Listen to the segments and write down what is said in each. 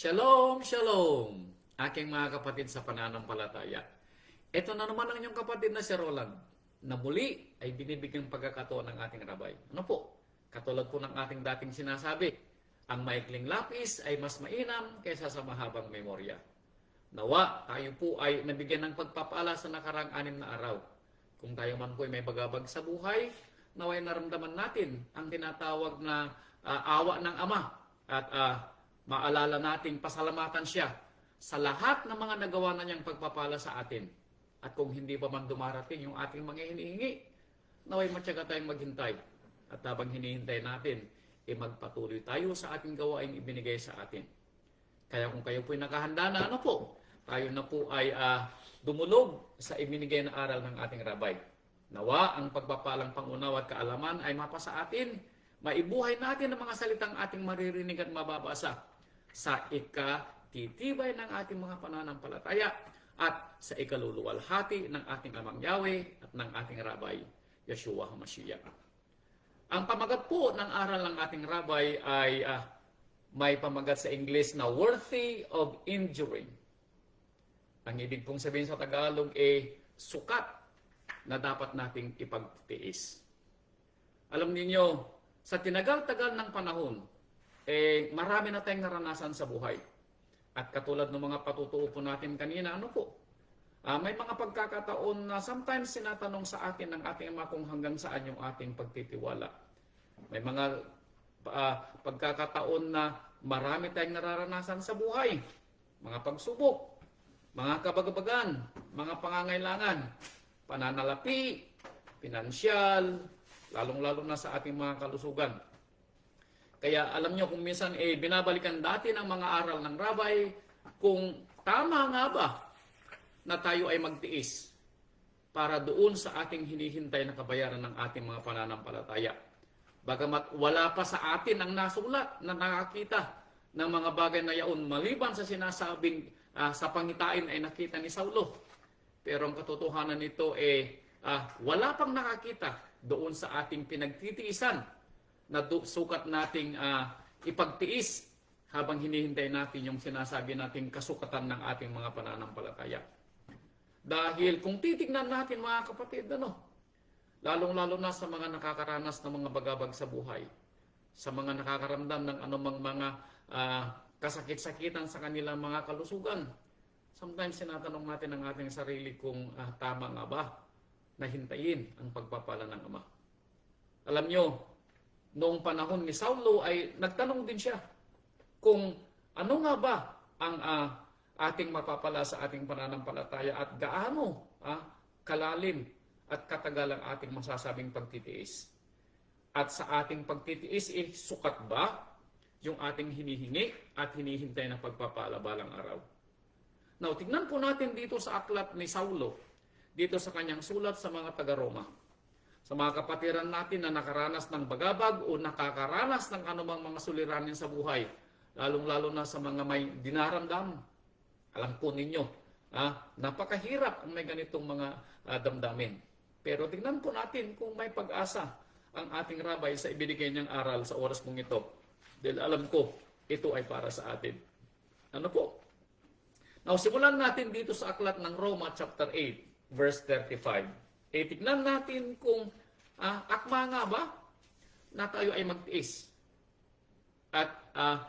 Shalom, shalom, aking mga kapatid sa pananampalataya. Ito na naman ang inyong kapatid na si Roland, na muli ay binibigyang pagkakataon ng ating rabay. Ano po? Katulad po ng ating dating sinasabi, ang maikling lapis ay mas mainam kaysa sa mahabang memorya. Nawa, tayo po ay nabigyan ng pagpapala sa nakarang 6 na araw. Kung tayo man po ay may bagabag sa buhay, naway naramdaman natin ang tinatawag na awa ng Ama at maalala nating pasalamatan siya sa lahat ng mga nagawa na niyang pagpapala sa atin. At kung hindi pa man dumarating yung ating mga hinihingi, naway matyaga tayong maghintay. At habang hinihintay natin, magpatuloy tayo sa ating gawaing ibinigay sa atin. Kaya kung kayo po'y nakahanda na, tayo na po ay dumulog sa ibinigay na aral ng ating rabay. Nawa ang pagpapalang pangunawa at kaalaman ay mapasa atin, maibuhay natin ang mga salitang ating maririnig at mababasa sa ikatitibay ng ating mga pananampalataya at sa ikaluluwalhati ng ating Amang Yahweh at ng ating Rabay, Yeshua HaMashiach. Ang pamagat po ng aral ng ating Rabay ay may pamagat sa English na worthy of enduring. Ang ibig pong sabihin sa Tagalog ay sukat na dapat nating ipagtiis. Alam niyo, sa tinagal-tagal ng panahon, marami na tayong naranasan sa buhay. At katulad ng mga patutuo po natin kanina, may mga pagkakataon na sometimes sinatanong sa atin ng ating Ama kung hanggang saan yung ating pagtitiwala. May mga pagkakataon na marami tayong nararanasan sa buhay. Mga pagsubok, mga kabagabagan, mga pangangailangan, pananalapi, pinansyal, lalong-lalo na sa ating mga kalusugan. Kaya alam nyo kung minsan binabalikan dati ng mga aral ng rabay kung tama nga ba na tayo ay magtiis para doon sa ating hinihintay na kabayaran ng ating mga pananampalataya. Bagamat wala pa sa atin ang nasulat na nakakita ng mga bagay na yaon maliban sa sinasabing sa pangitain ay nakita ni Saulo. Pero ang katotohanan nito wala pang nakakita doon sa ating pinagtitiisan na sukat nating ipagtiis habang hinihintay natin yung sinasabi nating kasukatan ng ating mga pananampalataya. Dahil kung titignan natin mga kapatid, lalong-lalo na sa mga nakakaranas ng mga bagabag sa buhay, sa mga nakakaramdam ng anumang mga kasakit-sakitan sa kanilang mga kalusugan, sometimes sinatanong natin ang ating sarili kung tama nga ba na hintayin ang pagpapala ng Ama. Alam nyo, noong panahon ni Saulo ay nagtanong din siya kung ano nga ba ang ating mapapala sa ating pananampalataya at gaano kalalim at katagal ang ating masasabing pagtitiis. At sa ating pagtitiis, sukat ba yung ating hinihingi at hinihintay na pagpapala balang araw? Now, tignan po natin dito sa aklat ni Saulo, dito sa kanyang sulat sa mga taga-Roma. Sa mga kapatiran natin na nakaranas ng bagabag o nakakaranas ng anumang mga suliranin sa buhay, lalong-lalo na sa mga may dinaramdam. Alam po ninyo, napakahirap ang may ganitong mga damdamin. Pero tingnan po natin kung may pag-asa ang ating rabay sa ibinigay niyang aral sa oras mong ito. Dahil alam ko, ito ay para sa atin. Ano po? Now, simulan natin dito sa aklat ng Roma chapter 8, verse 35. Tignan natin kung akma nga ba na tayo ay magtiis at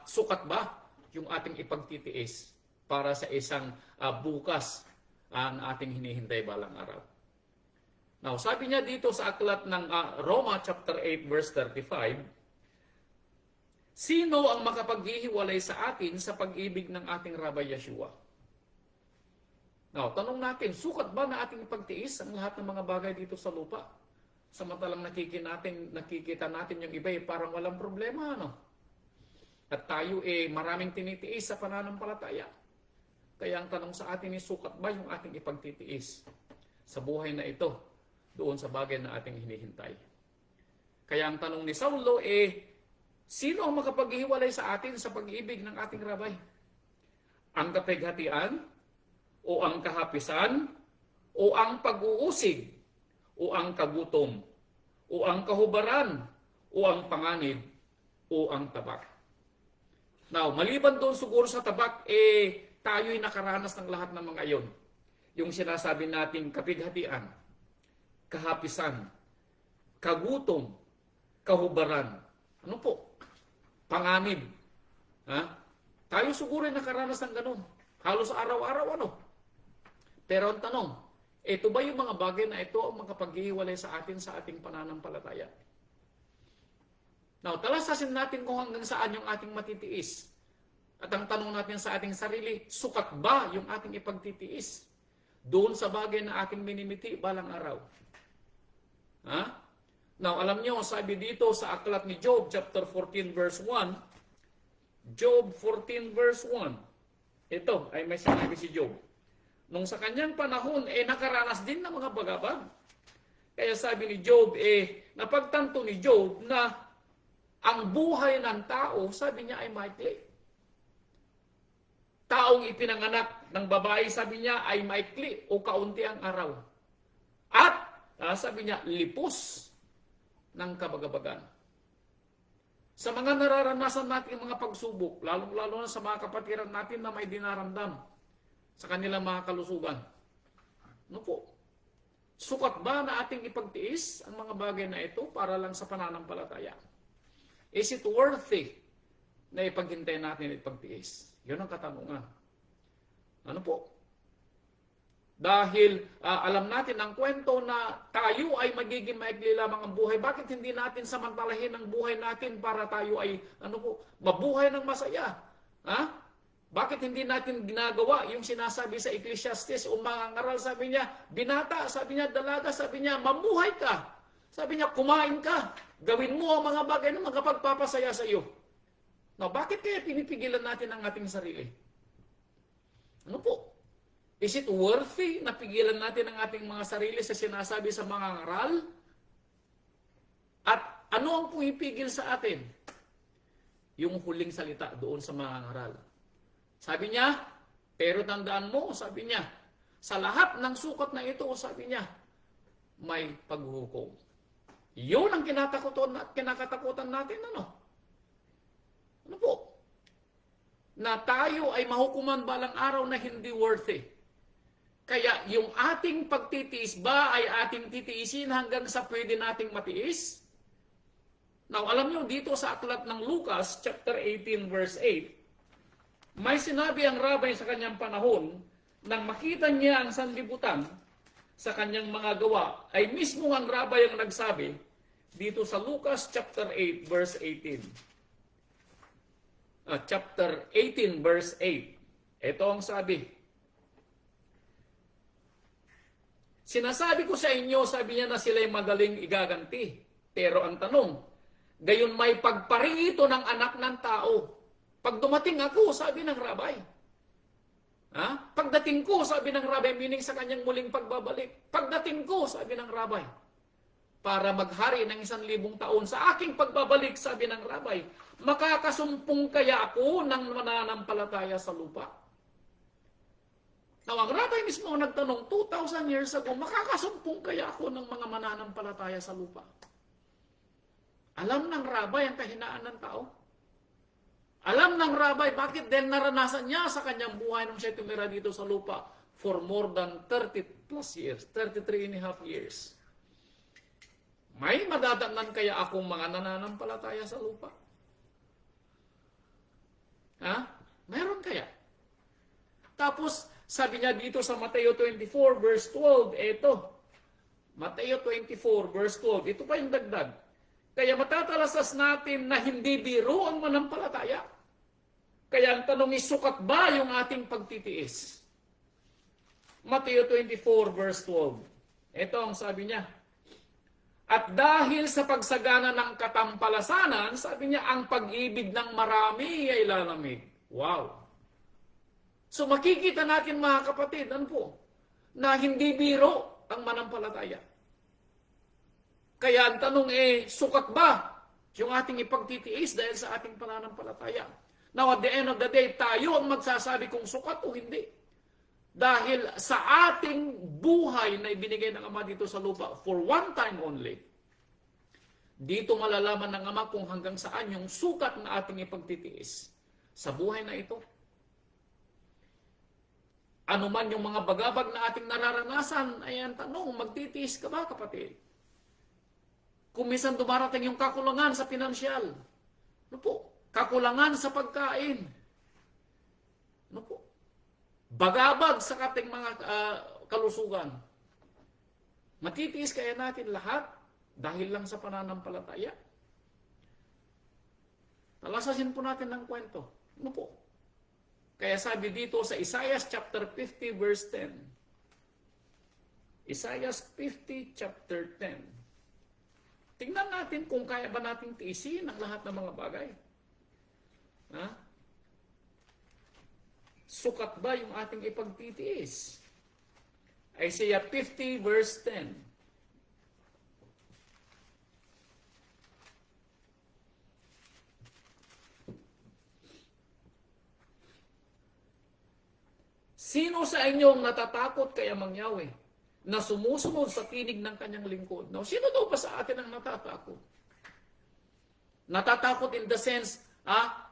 sukat ba yung ating ipagtitiis para sa isang bukas na ating hinihintay balang araw. Now, sabi niya dito sa aklat ng Roma chapter 8 verse 35, sino ang makapaghihiwalay sa atin sa pag-ibig ng ating Rabay Yeshua? Now, tanong natin, sukat ba na ating ipagtiis ang lahat ng mga bagay dito sa lupa? Samantalang nakikita natin yung iba parang walang problema, At tayo maraming tinitiis sa pananampalataya. Kaya ang tanong sa atin sukat ba yung ating ipagtitiis sa buhay na ito, doon sa bagay na ating hinihintay? Kaya ang tanong ni Saulo sino ang makapaghiwalay sa atin sa pag-ibig ng ating Rabay? Ang kapighatian? O ang kahapisan, o ang pag-uusig, o ang kagutom, o ang kahubaran, o ang panganib, o ang tabak. Now, maliban doon siguro sa tabak, tayo'y nakaranas ng lahat ng mga iyon. Yung sinasabi nating kapighatian, kahapisan, kagutom, kahubaran. Ano po? Panganib. Ha? Tayo siguro ay nakaranas ng ganun. Halos araw-araw, ano? Pero ang tanong, ito ba yung mga bagay na ito ang makapaghihiwalay sa atin sa ating pananampalataya? Now, talasasin natin kung hanggang saan yung ating matitiis. At ang tanong natin sa ating sarili, sukat ba yung ating ipagtitiis doon sa bagay na ating minimiti balang araw? Ha? Now, alam nyo, sabi dito sa aklat ni Job, chapter 14, verse 1, Job 14, verse 1, ito ay may sinabi si Job. Nung sa kanyang panahon, nakaranas din ng mga bagabag. Kaya sabi ni Job, napagtanto ni Job na ang buhay ng tao, sabi niya, ay maikli. Taong ipinanganak ng babae, sabi niya, ay maikli o kaunti ang araw. At, sabi niya, lipos ng kabagabagan. Sa mga nararanasan natin mga pagsubok, lalong-lalo na sa mga kapatiran natin na may dinaramdam sa kanilang mga kalusugan. Ano po? Sukat ba na ating ipagtiis ang mga bagay na ito para lang sa pananampalataya? Is it worthy na ipaghintay natin ipagtiis? Yun ang katanungan. Ano po? Dahil alam natin ang kwento na tayo ay magiging maikli lamang ang buhay. Bakit hindi natin samantalahin ang buhay natin para tayo ay mabuhay ng masaya? Ha? Bakit hindi natin ginagawa yung sinasabi sa Ecclesiastes o mga ngaral? Sabi niya, binata, sabi niya, dalaga, sabi niya, mamuhay ka. Sabi niya, kumain ka. Gawin mo ang mga bagay na magpapasaya sa iyo. Now, bakit kaya pinipigilan natin ang ating sarili? Ano po? Is it worthy na pigilan natin ang ating mga sarili sa sinasabi sa mga ngaral? At ano ang pumipigil sa atin? Yung huling salita doon sa mga ngaral. Sabi niya, pero tandaan mo, sabi niya, sa lahat ng sukat na ito, sabi niya, may paghuhukom. Yun ang kinakatakutan natin, ano? Ano po? Na tayo ay mahukuman balang araw na hindi worthy. Kaya yung ating pagtitiis ba ay ating titiisin hanggang sa pwede nating matiis? Now, alam nyo, dito sa aklat ng Lucas, chapter 18, verse 8, may sinabi ang rabay sa kanyang panahon, nang makita niya ang sanlibutan sa kanyang mga gawa, ay mismo ang rabay ang nagsabi, dito sa Lucas chapter 8, verse 18. Chapter 18, verse 8. Ito ang sabi. Sinasabi ko sa inyo, sabi niya, na sila'y madaling igaganti. Pero ang tanong, gayon may pagparito ng anak ng tao. Pag dumating ako, sabi ng rabay. Pagdating ko, sabi ng rabay, meaning sa kanyang muling pagbabalik. Pagdating ko, sabi ng rabay, para maghari ng 1,000 taon. Sa aking pagbabalik, sabi ng rabay, makakasumpong kaya ako ng mananampalataya sa lupa? Now, ang rabay mismo nagtanong, 2,000 years ago, makakasumpong kaya ako ng mga mananampalataya sa lupa? Alam ng rabay ang kahinaan ng tao? Alam ng rabay, bakit din naranasan niya sa kanyang buhay nung siya tumira dito sa lupa for more than 30 plus years, 33 and a half years. May madadatnan kaya akong mga nananampalataya sa lupa? Meron kaya? Tapos, sabi niya dito sa Mateo 24, verse 12, ito. Mateo 24, verse 12, ito pa yung dagdag. Kaya matatalasas natin na hindi biro ang manampalataya. Kaya ang tanong is, sukat ba yung ating pagtitiis? Mateo 24, verse 12. Ito ang sabi niya. At dahil sa pagsagana ng katampalasanan, sabi niya, ang pag-ibig ng marami ay lalamig. Wow! So makikita natin mga kapatid, ano po, na hindi biro ang manampalataya. Kaya ang tanong sukat ba yung ating ipagtitiis dahil sa ating pananampalataya? Now at the end of the day, tayo ang magsasabi kung sukat o hindi. Dahil sa ating buhay na ibinigay ng Ama dito sa lupa, for one time only, dito malalaman ng Ama kung hanggang saan yung sukat na ating ipagtitiis. sa buhay na ito. Ano man yung mga bagabag na ating nararanasan, ay ang tanong, magtitiis ka ba, kapatid? Kung minsan dumarating yung kakulangan sa pinansyal, ano po? Kakulangan sa pagkain, ano po? Bagabag sa ating mga kalusugan. Matitiis kaya natin lahat dahil lang sa pananampalataya? Talasasin po natin ng kwento. Ano po? Kaya sabi dito sa Isaiah chapter 50 verse 10. Isaiah 50 chapter 10. Tingnan natin kung kaya ba nating tiisin ang lahat ng mga bagay. Ha? Sukat ba yung ating ipagtitiis? Isaiah 50 verse 10. Sino sa inyong natatakot kay Amang Yahweh na sumusunod sa tinig ng kanyang lingkod? Now, sino daw ba sa atin ang natatakot? Natatakot in the sense,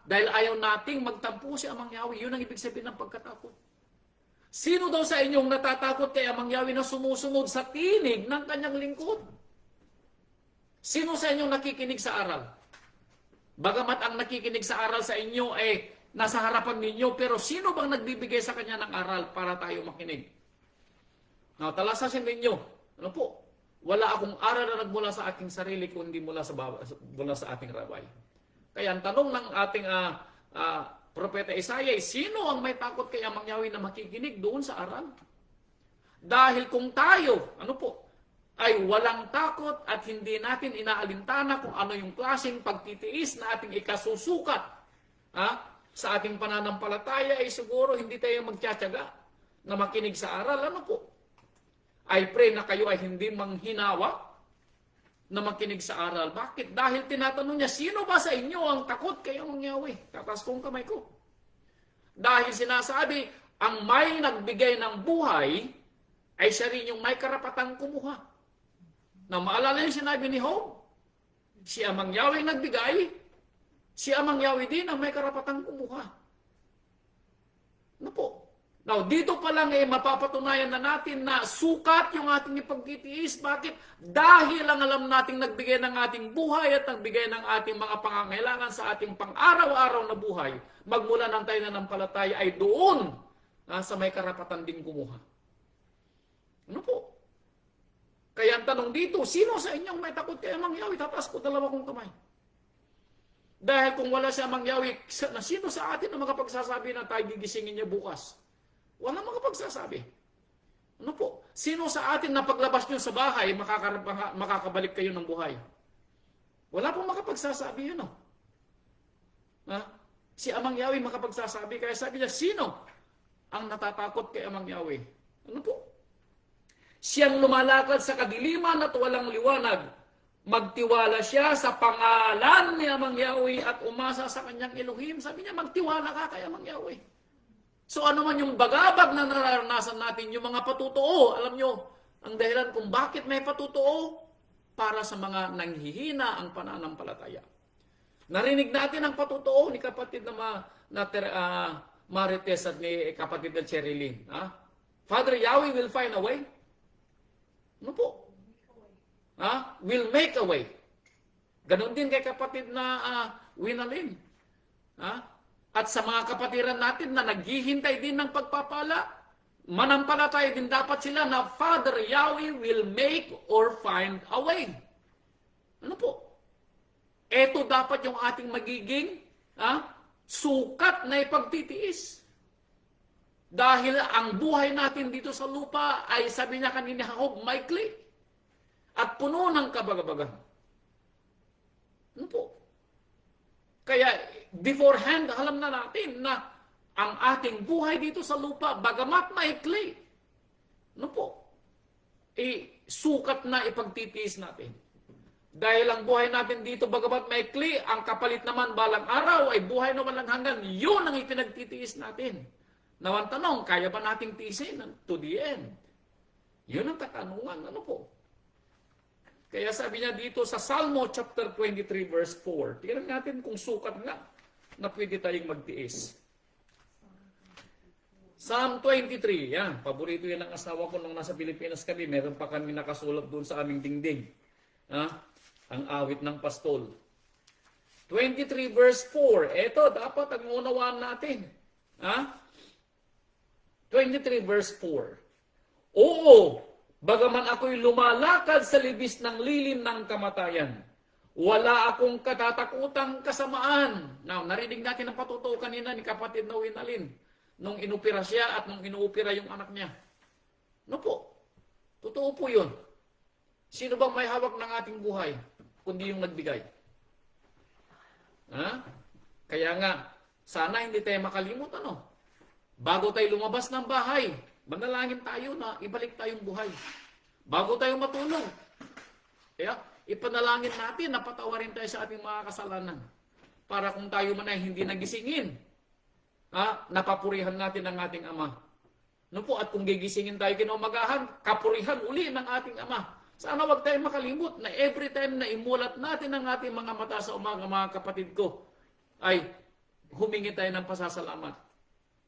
dahil ayaw nating magtampo si Amang Yahweh. Yun ang ibig sabihin ng pagkatakot. Sino daw sa inyong natatakot kay Amang Yahweh na sumusunod sa tinig ng kanyang lingkod? Sino sa inyong nakikinig sa aral? Bagamat ang nakikinig sa aral sa inyo ay nasa harapan ninyo, pero sino bang nagbibigay sa kanya ng aral para tayo makinig? Now, talasasin ninyo. Ano po? Wala akong aral na nagmula sa aking sarili kundi mula sa ating rabay. Kaya ang tanong ng ating propeta Isaiah, sino ang may takot kay Amang Yahweh na makikinig doon sa aral? Dahil kung tayo, ano po, ay walang takot at hindi natin inaalintana kung ano yung klaseng pagtitiis na ating ikasusukat, sa ating pananampalataya, ay siguro hindi tayo magtsatsaga na makinig sa aral. Ano po? I pray na kayo ay hindi manghinawa na makinig sa aral. Bakit? Dahil tinatanong niya, sino ba sa inyo ang takot kay Amang Yahweh? Tatas kong kamay ko. Dahil sinasabi, ang may nagbigay ng buhay ay siya rin yung may karapatang kumuha. Na maalala yung sinabi ni Job, si Amang Yahweh nagbigay, si Amang Yahweh din ang may karapatang kumuha. Ano po? Now, dito pa lang mapapatunayan na natin na sukat yung ating ipagtitiis. Bakit? Dahil ang alam nating nagbigay ng ating buhay at nagbigay ng ating mga pangangailangan sa ating pang-araw-araw na buhay, magmula ng tayo na nampalataya ay doon sa may karapatan din kumuha. Ano po? Kaya ang tanong dito, sino sa inyong may takot kay Amang Yahweh? Tataas ko dalawa kong kamay. Dahil kung wala si Amang Yahweh, sino sa atin ang makapagsasabi na tayo gigisingin niya bukas? Walang makapagsasabi. Ano po? Sino sa atin na paglabas niyo sa bahay, makakabalik kayo ng buhay? Wala pong makapagsasabi yun. Si Amang Yahweh makapagsasabi. Kaya sabi niya, sino ang natatakot kay Amang Yahweh? Ano po? Siyang lumalakad sa kadiliman at walang liwanag. Magtiwala siya sa pangalan ni Amang Yahweh at umasa sa kanyang Elohim. Sabi niya, magtiwala ka kay Amang Yahweh. So ano man yung bagabag na nararanasan natin, yung mga patutuo, alam nyo, ang dahilan kung bakit may patutuo, para sa mga nanghihina ang pananampalataya. Narinig natin ang patutuo ni kapatid na Marites at ni kapatid na Cherilyn. Father Yahweh will find a way. Ano po? Will make a way. Ganon din kay kapatid na Winalin. At sa mga kapatiran natin na naghihintay din ng pagpapala, manampalataya din dapat sila na Father Yahweh will make or find a way. Ano po? Ito dapat yung ating magiging sukat na ipagtitiis. Dahil ang buhay natin dito sa lupa ay sabi niya kanina, Job, maikli at puno ng kabagabagan. Ano po? Kaya beforehand, alam na natin na ang ating buhay dito sa lupa, bagamat maikli, ano po? Sukat na ipagtitiis natin. Dahil ang buhay natin dito, bagamat maikli, ang kapalit naman balang araw ay buhay na walang hanggan. Yun ang ipinagtitiis natin. Now, ang tanong, kaya ba nating tiisin to the end? Yun ang katanungan. Ano po? Kaya sabi niya dito sa Salmo chapter 23 verse 4, tingnan natin kung sukat nga na pwede tayong magtiis. Psalm 23, yan. Paborito yan ng asawa ko nung nasa Pilipinas kami. Meron pa kami nakasulat doon sa aming dingding. Ang awit ng pastol. 23 verse 4. Ito, dapat ang unawaan natin. 23 verse 4. Oo, bagaman ako'y lumalakad sa libis ng lilim ng kamatayan, wala akong katatakutang kasamaan. Now, narinig natin ang patutuo kanina ni kapatid na Winalin nung inupira siya at nung inuupira yung anak niya. No po, totoo po yun. Sino bang may hawak ng ating buhay kundi yung nagbigay? Kaya nga, sana hindi tayo makalimot, bago tayo lumabas ng bahay, manalangin tayo na ibalik tayong buhay. Bago tayo matulog, ipanalangin natin na patawarin tayo sa ating mga kasalanan. Para kung tayo man ay hindi nagisingin, napapurihan natin ang ating Ama. At kung gigisingin tayo kinaumagahan, kapurihan uli ng ating Ama. Sana wag tayo makalimot na every time na imulat natin ang ating mga mata sa umaga, mga kapatid ko, ay humingi tayo ng pasasalamat.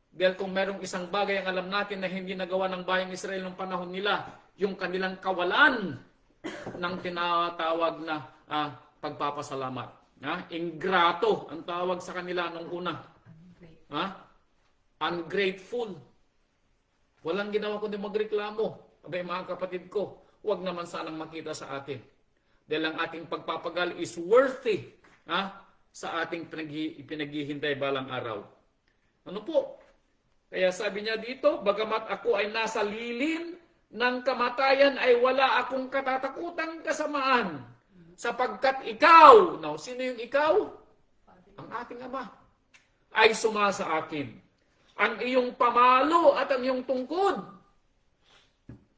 Dahil kung merong isang bagay ang alam natin na hindi nagawa ng bayang Israel ng panahon nila, yung kanilang kawalan ng tinatawag na pagpapasalamat. Ingrato ang tawag sa kanila nung una. Ungrateful. Walang ginawa kundi magreklamo. Abay mga kapatid ko, huwag naman sanang makita sa atin. Dahil ang ating pagpapagal is worthy sa ating pinaghihintay balang araw. Ano po? Kaya sabi niya dito, bagamat ako ay nasa lilim ng kamatayan ay wala akong katatakutang kasamaan. Sapagkat ikaw, sino yung ikaw? Ang ating Ama. Ay sumasa akin. Ang iyong pamalo at ang iyong tungkod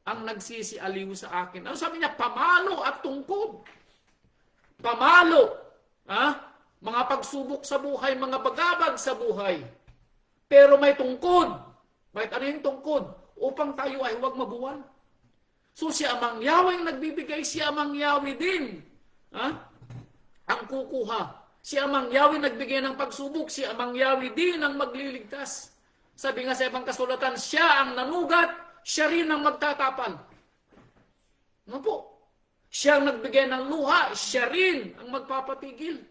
ang nagsisialiw sa akin. Ano sabi niya? Pamalo at tungkod. Pamalo. Mga pagsubok sa buhay, mga bagabag sa buhay. Pero may tungkod. Bakit ano yung tungkod? Upang tayo ay huwag mabuwal. So si Amang Yahweh ang nagbibigay, si Amang Yahweh din ang kukuha. Si Amang Yahweh nagbigay ng pagsubok, si Amang Yahweh din ang magliligtas. Sabi nga sa ibang kasulatan, siya ang nanugat, siya rin ang magtatapal. Ano po? Siya ang nagbigay ng luha, siya rin ang magpapatigil.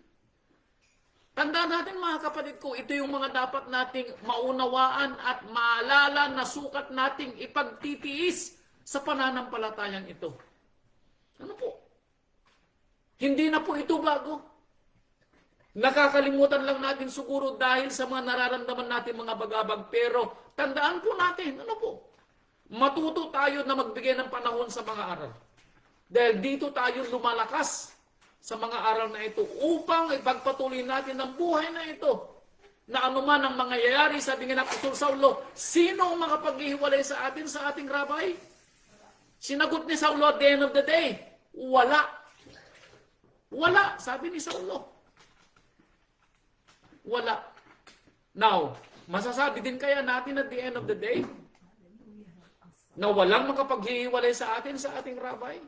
Tandaan natin mga kapatid ko, ito yung mga dapat nating maunawaan at maalala na sukat nating ipagtitiis sa pananampalatayang ito. Ano po? Hindi na po ito bago. Nakakalimutan lang natin siguro dahil sa mga nararamdaman natin mga bagabag. Pero tandaan po natin, matuto tayo na magbigay ng panahon sa mga aral. Dahil dito tayo lumalakas sa mga aral na ito upang ipagpatuloy natin ang buhay na ito. Na anuman ang mangyayari, sabi nga ng Apostol Saulo, sino ang makapaghihiwalay sa atin sa ating rabay? Sinagot ni Saulo at the end of the day, wala. Wala, sabi ni Saulo. Wala. Now, masasabi din kaya natin at the end of the day na walang makapaghihiwalay sa atin sa ating rabay?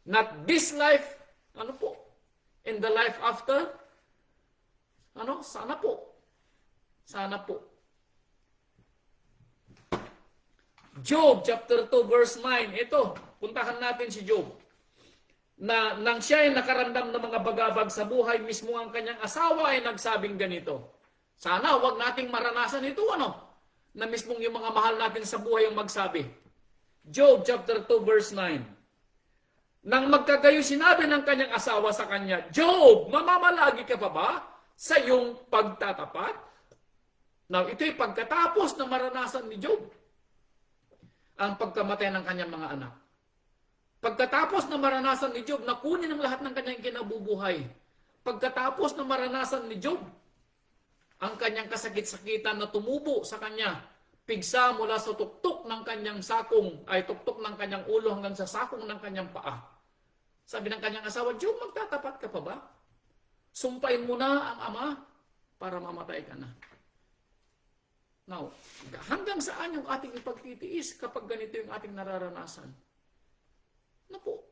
Not this life, in the life after? Sana po. Sana po. Job chapter 2 verse 9. Ito, puntahan natin si Job. Na nang siya ay nakaramdam ng mga bagabag sa buhay, mismo ang kanyang asawa ay nagsabing ganito. Sana wag nating maranasan ito, na mismong yung mga mahal natin sa buhay ang magsabi. Job chapter 2 verse 9. Nang magkagayo sinabi ng kanyang asawa sa kanya, Job, mamamalagi ka pa ba sa iyong pagtatapat? Now, ito'y pagkatapos na maranasan ni Job ang pagkamatay ng kanyang mga anak. Pagkatapos na maranasan ni Job na kunin ang lahat ng kanyang kinabubuhay. Pagkatapos na maranasan ni Job ang kanyang kasakit-sakitan na tumubo sa kanya, pigsa mula sa tuktok ng kanyang sakong, ay tuktok ng kanyang ulo hanggang sa sakong ng kanyang paa. Sabi ng kanyang asawa, Job, magtatapat ka pa ba? Sumpain mo na ang Ama para mamatay ka na. Now, hanggang saan yung ating ipagtitiis kapag ganito yung ating nararanasan? Ano po?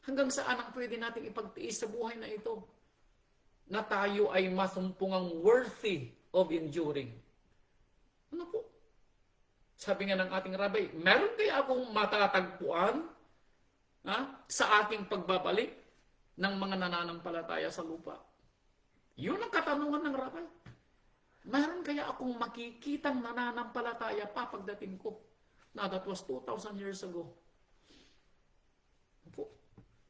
Hanggang saan ang pwede nating ipagtiis sa buhay na ito? na tayo ay masumpungang worthy of enduring. Ano po? Sabi nga ng ating rabbi, meron kaya akong matatagpuan sa aking pagbabalik ng mga nananampalataya sa lupa? Yun ang katanungan ng rabbi. Meron kaya akong makikitang nananampalataya pa pagdating ko? Na that was 2,000 years ago. Po,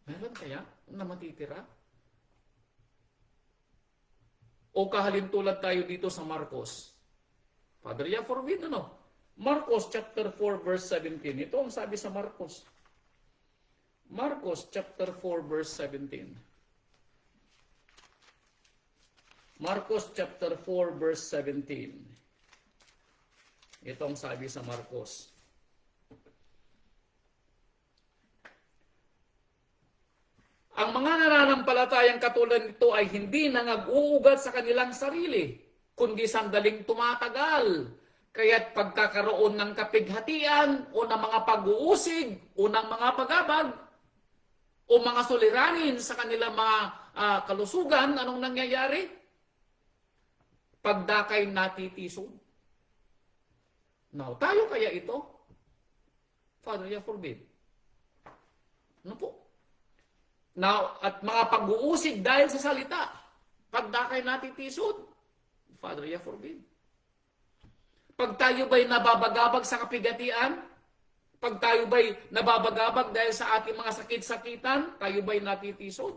meron kaya na matitira? O kahalintulad tayo dito sa Marcos. Father, yeah, forbid, ano? Marcos chapter 4 verse 17. Ito ang sabi sa Marcos. Marcos chapter 4 verse 17. Marcos chapter 4 verse 17. Ito ang sabi sa Marcos. Ang mga nananampalatayang katulad nito ay hindi nangag-uugat sa kanilang sarili, kundi sandaling tumatagal. Kaya't pagkakaroon ng kapighatian o ng mga pag-uusig o ng mga pagabag o mga suliranin sa kanilang mga kalusugan, anong nangyayari? Pagdakay natitisod. Now, tayo kaya ito? Father, yeah, forbid. Ano po? Now, at mga pag-uusig dahil sa salita, pagdakay natitisod, Father, yeah, forbid. Pag tayo ba'y nababagabag sa kapigatian, pag tayo ba'y nababagabag dahil sa ating mga sakit-sakitan, tayo ba'y natitisod?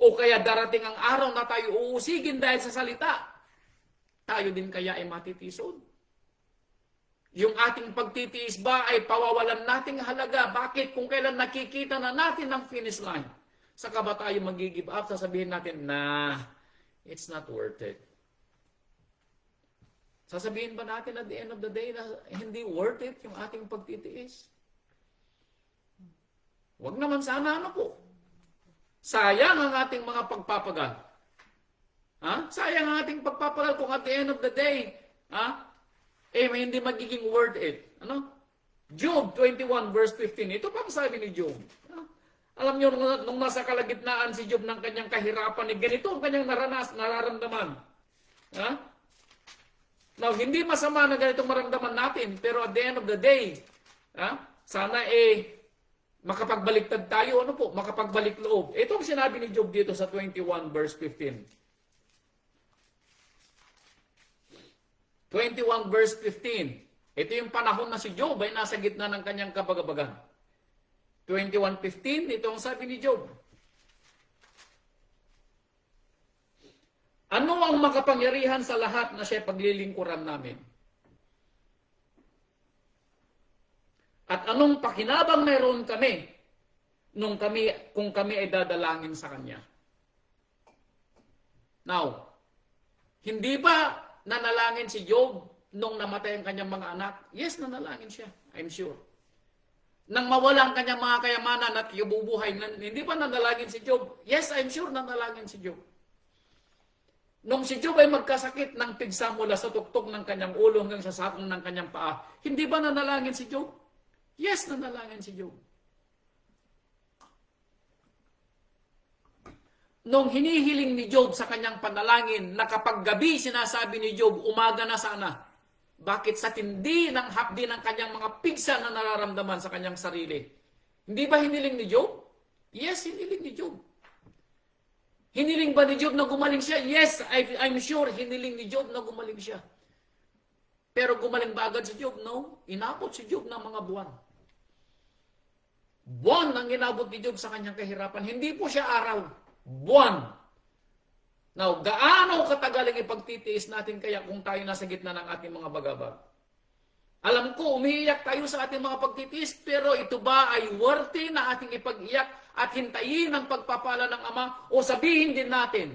O kaya darating ang araw na tayo uusigin dahil sa salita, tayo din kaya ay matitisod? Yung ating pagtitiis ba ay pawawalan nating halaga? Bakit? Kung kailan nakikita na natin ang finish line, saka ba tayo mag-give up? Sasabihin natin, nah, it's not worth it. Sasabihin ba natin at the end of the day na hindi worth it yung ating pagtitiis? Huwag naman sana, ano po? Sayang ang ating mga pagpapagal. Sayang ang ating pagpapagal kung at the end of the day, may hindi magiging worth it. Ano? Job 21 verse 15. Ito pang sabi ni Job. Alam niyo, nung nasa kalagitnaan si Job ng kanyang kahirapan, ganito ang kanyang nararamdaman. Now, hindi masama na ganitong maramdaman natin, pero at the end of the day, sana makapagbaliktad tayo, ano po, makapagbalik loob. Ito ang sinabi ni Job dito sa 21 verse 15. 21 verse 15. Ito yung panahon na si Job ay nasa gitna ng kanyang kabagabagan. 21:15, ito ang sabi ni Job. Ano ang makapangyarihan sa lahat na siya paglilingkuran namin? At anong pakinabang mayroon kami kung kami ay dadalangin sa Kanya? Now, hindi ba nanalangin si Job nung namatay ang kanyang mga anak? Yes, nanalangin siya. I'm sure. Nang mawala ang kanyang mga kayamanan at ibubuhay, hindi ba nanalangin si Job? Yes, I'm sure nanalangin si Job. Nung si Job ay magkasakit ng pigsa mula sa tuktok ng kanyang ulo hanggang sa sakong ng kanyang paa, hindi ba nanalangin si Job? Yes, nanalangin si Job. Nung hinihiling ni Job sa kanyang panalangin na kapag gabi sinasabi ni Job, umaga na sana. Bakit? Sa tindi ng hapdi ng kanyang mga pigsa na nararamdaman sa kanyang sarili. Hindi ba hiniling ni Job? Yes, hiniling ni Job. Hiniling ba ni Job na gumaling siya? Yes, I'm sure hiniling ni Job na gumaling siya. Pero gumaling ba agad si Job? No. Inabot si Job ng mga buwan. Buwan ang inabot ni Job sa kanyang kahirapan. Hindi po siya araw. Buwan. Now, gaano katagal ang ipagtitiis natin kaya kung tayo nasa gitna ng ating mga bagabag? Alam ko, umiiyak tayo sa ating mga pagtitiis, pero ito ba ay worthy na ating ipag-iyak at hintayin ang pagpapala ng Ama? O sabihin din natin,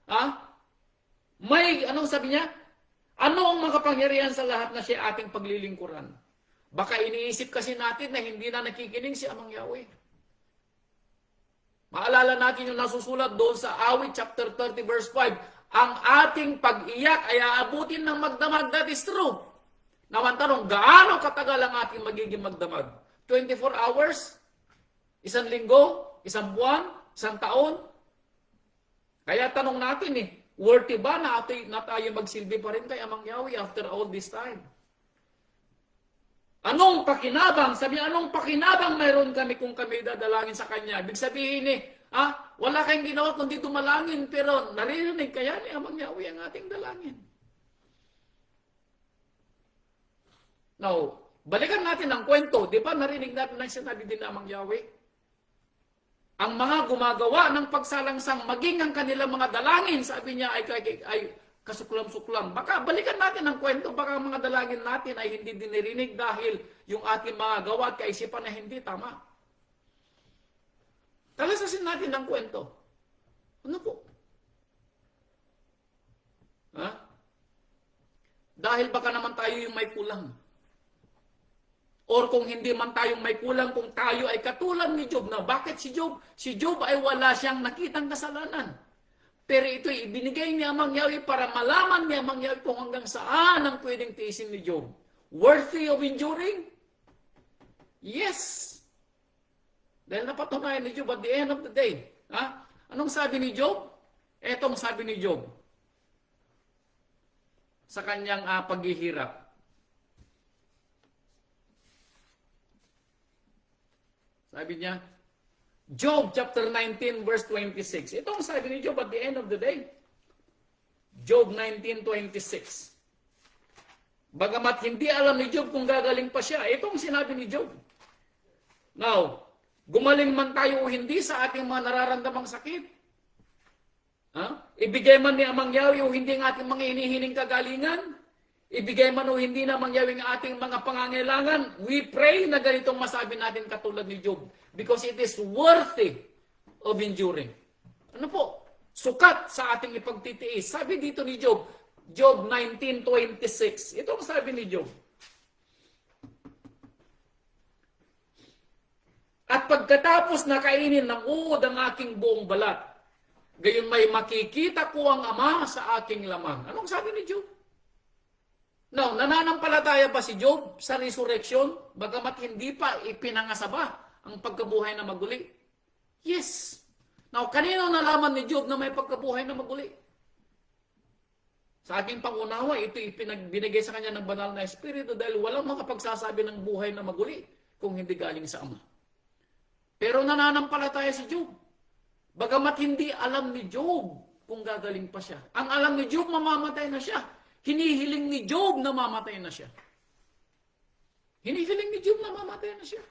anong sabi niya? Ano ang makapangyarihan sa lahat na siya ating paglilingkuran? Baka iniisip kasi natin na hindi na nakikinig si Amang Yahweh. Maalala natin yung nasusulat doon sa Awit chapter 30 verse 5. Ang ating pag-iyak ay aabutin ng magdamag. That is true. Naman tanong, gaano katagal ang ating magiging magdamag? 24 hours? Isang linggo? Isang buwan? Isang taon? Kaya tanong natin worthy ba na tayo magsilbi pa rin kay Amang Yahweh after all this time? Anong pakinabang? Sabi, anong pakinabang mayroon kami kung kami dadalangin sa Kanya? Ibig sabihin wala kayong ginawa kundi dumalangin, pero naririnig kaya ni Amang Yahweh ang ating dalangin. Now, balikan natin ang kwento. Di ba narinig natin ang sinabi din ng Amang Yahweh? Ang mga gumagawa ng pagsalangsang, maging ang kanilang mga dalangin, sabi niya, ay kasuklam-suklam. Baka balikan natin ang kwento, baka ang mga dalangin natin ay hindi dinirinig dahil yung ating mga gawa at kaisipan na hindi tama. Talasasin natin ang kwento. Ano po? Dahil baka naman tayo yung may kulang. Or kung hindi man tayong may kulang, kung tayo ay katulad ni Job na bakit si Job? Si Job ay wala siyang nakitang kasalanan. Pero ito'y ibinigay ni Amang Yahweh para malaman ni Amang Yahweh kung hanggang saan ang pwedeng tiisin ni Job. Worthy of enduring? Yes. Dahil napatunayan ni Job at the end of the day. Anong sabi ni Job? Etong sabi ni Job sa kanyang paghihirap. Sabi niya, Job chapter 19 verse 26. Ito ang sabi ni Job at the end of the day. Job 19:26. Bagamat hindi alam ni Job kung gagaling pa siya, ito ang sinabi ni Job. Now, gumaling man tayo o hindi sa ating mga nararamdamang sakit. Ibigay man ni Amang Yahweh o hindi ang ating mga hinihiling kagalingan. Ibigay man o hindi na mangyawing ating mga pangangailangan, we pray na ganitong masabi natin katulad ni Job. Because it is worthy of enduring. Ano po? Sukat sa ating ipagtitiis. Sabi dito ni Job, Job 19:26. Ito ang sabi ni Job. At pagkatapos na kainin ng uod ang aking buong balat, gayon may makikita ko ang Ama sa aking lamang. Anong sabi ni Job? Now, nananampalataya ba si Job sa resurrection? Bagamat hindi pa ipinangasaba ang pagkabuhay na maguli? Yes. Now, kanino nalaman ni Job na may pagkabuhay na maguli? Sa aking pangunawa, ito binigay sa kanya ng banal na espiritu dahil walang makapagsasabi ng buhay na maguli kung hindi galing sa Ama. Pero nananampalataya si Job. Bagamat hindi alam ni Job kung gagaling pa siya. Ang alam ni Job, mamamatay na siya. Hinihiling ni Job na mamatay na siya. Hinihiling ni Job na mamatay na siya.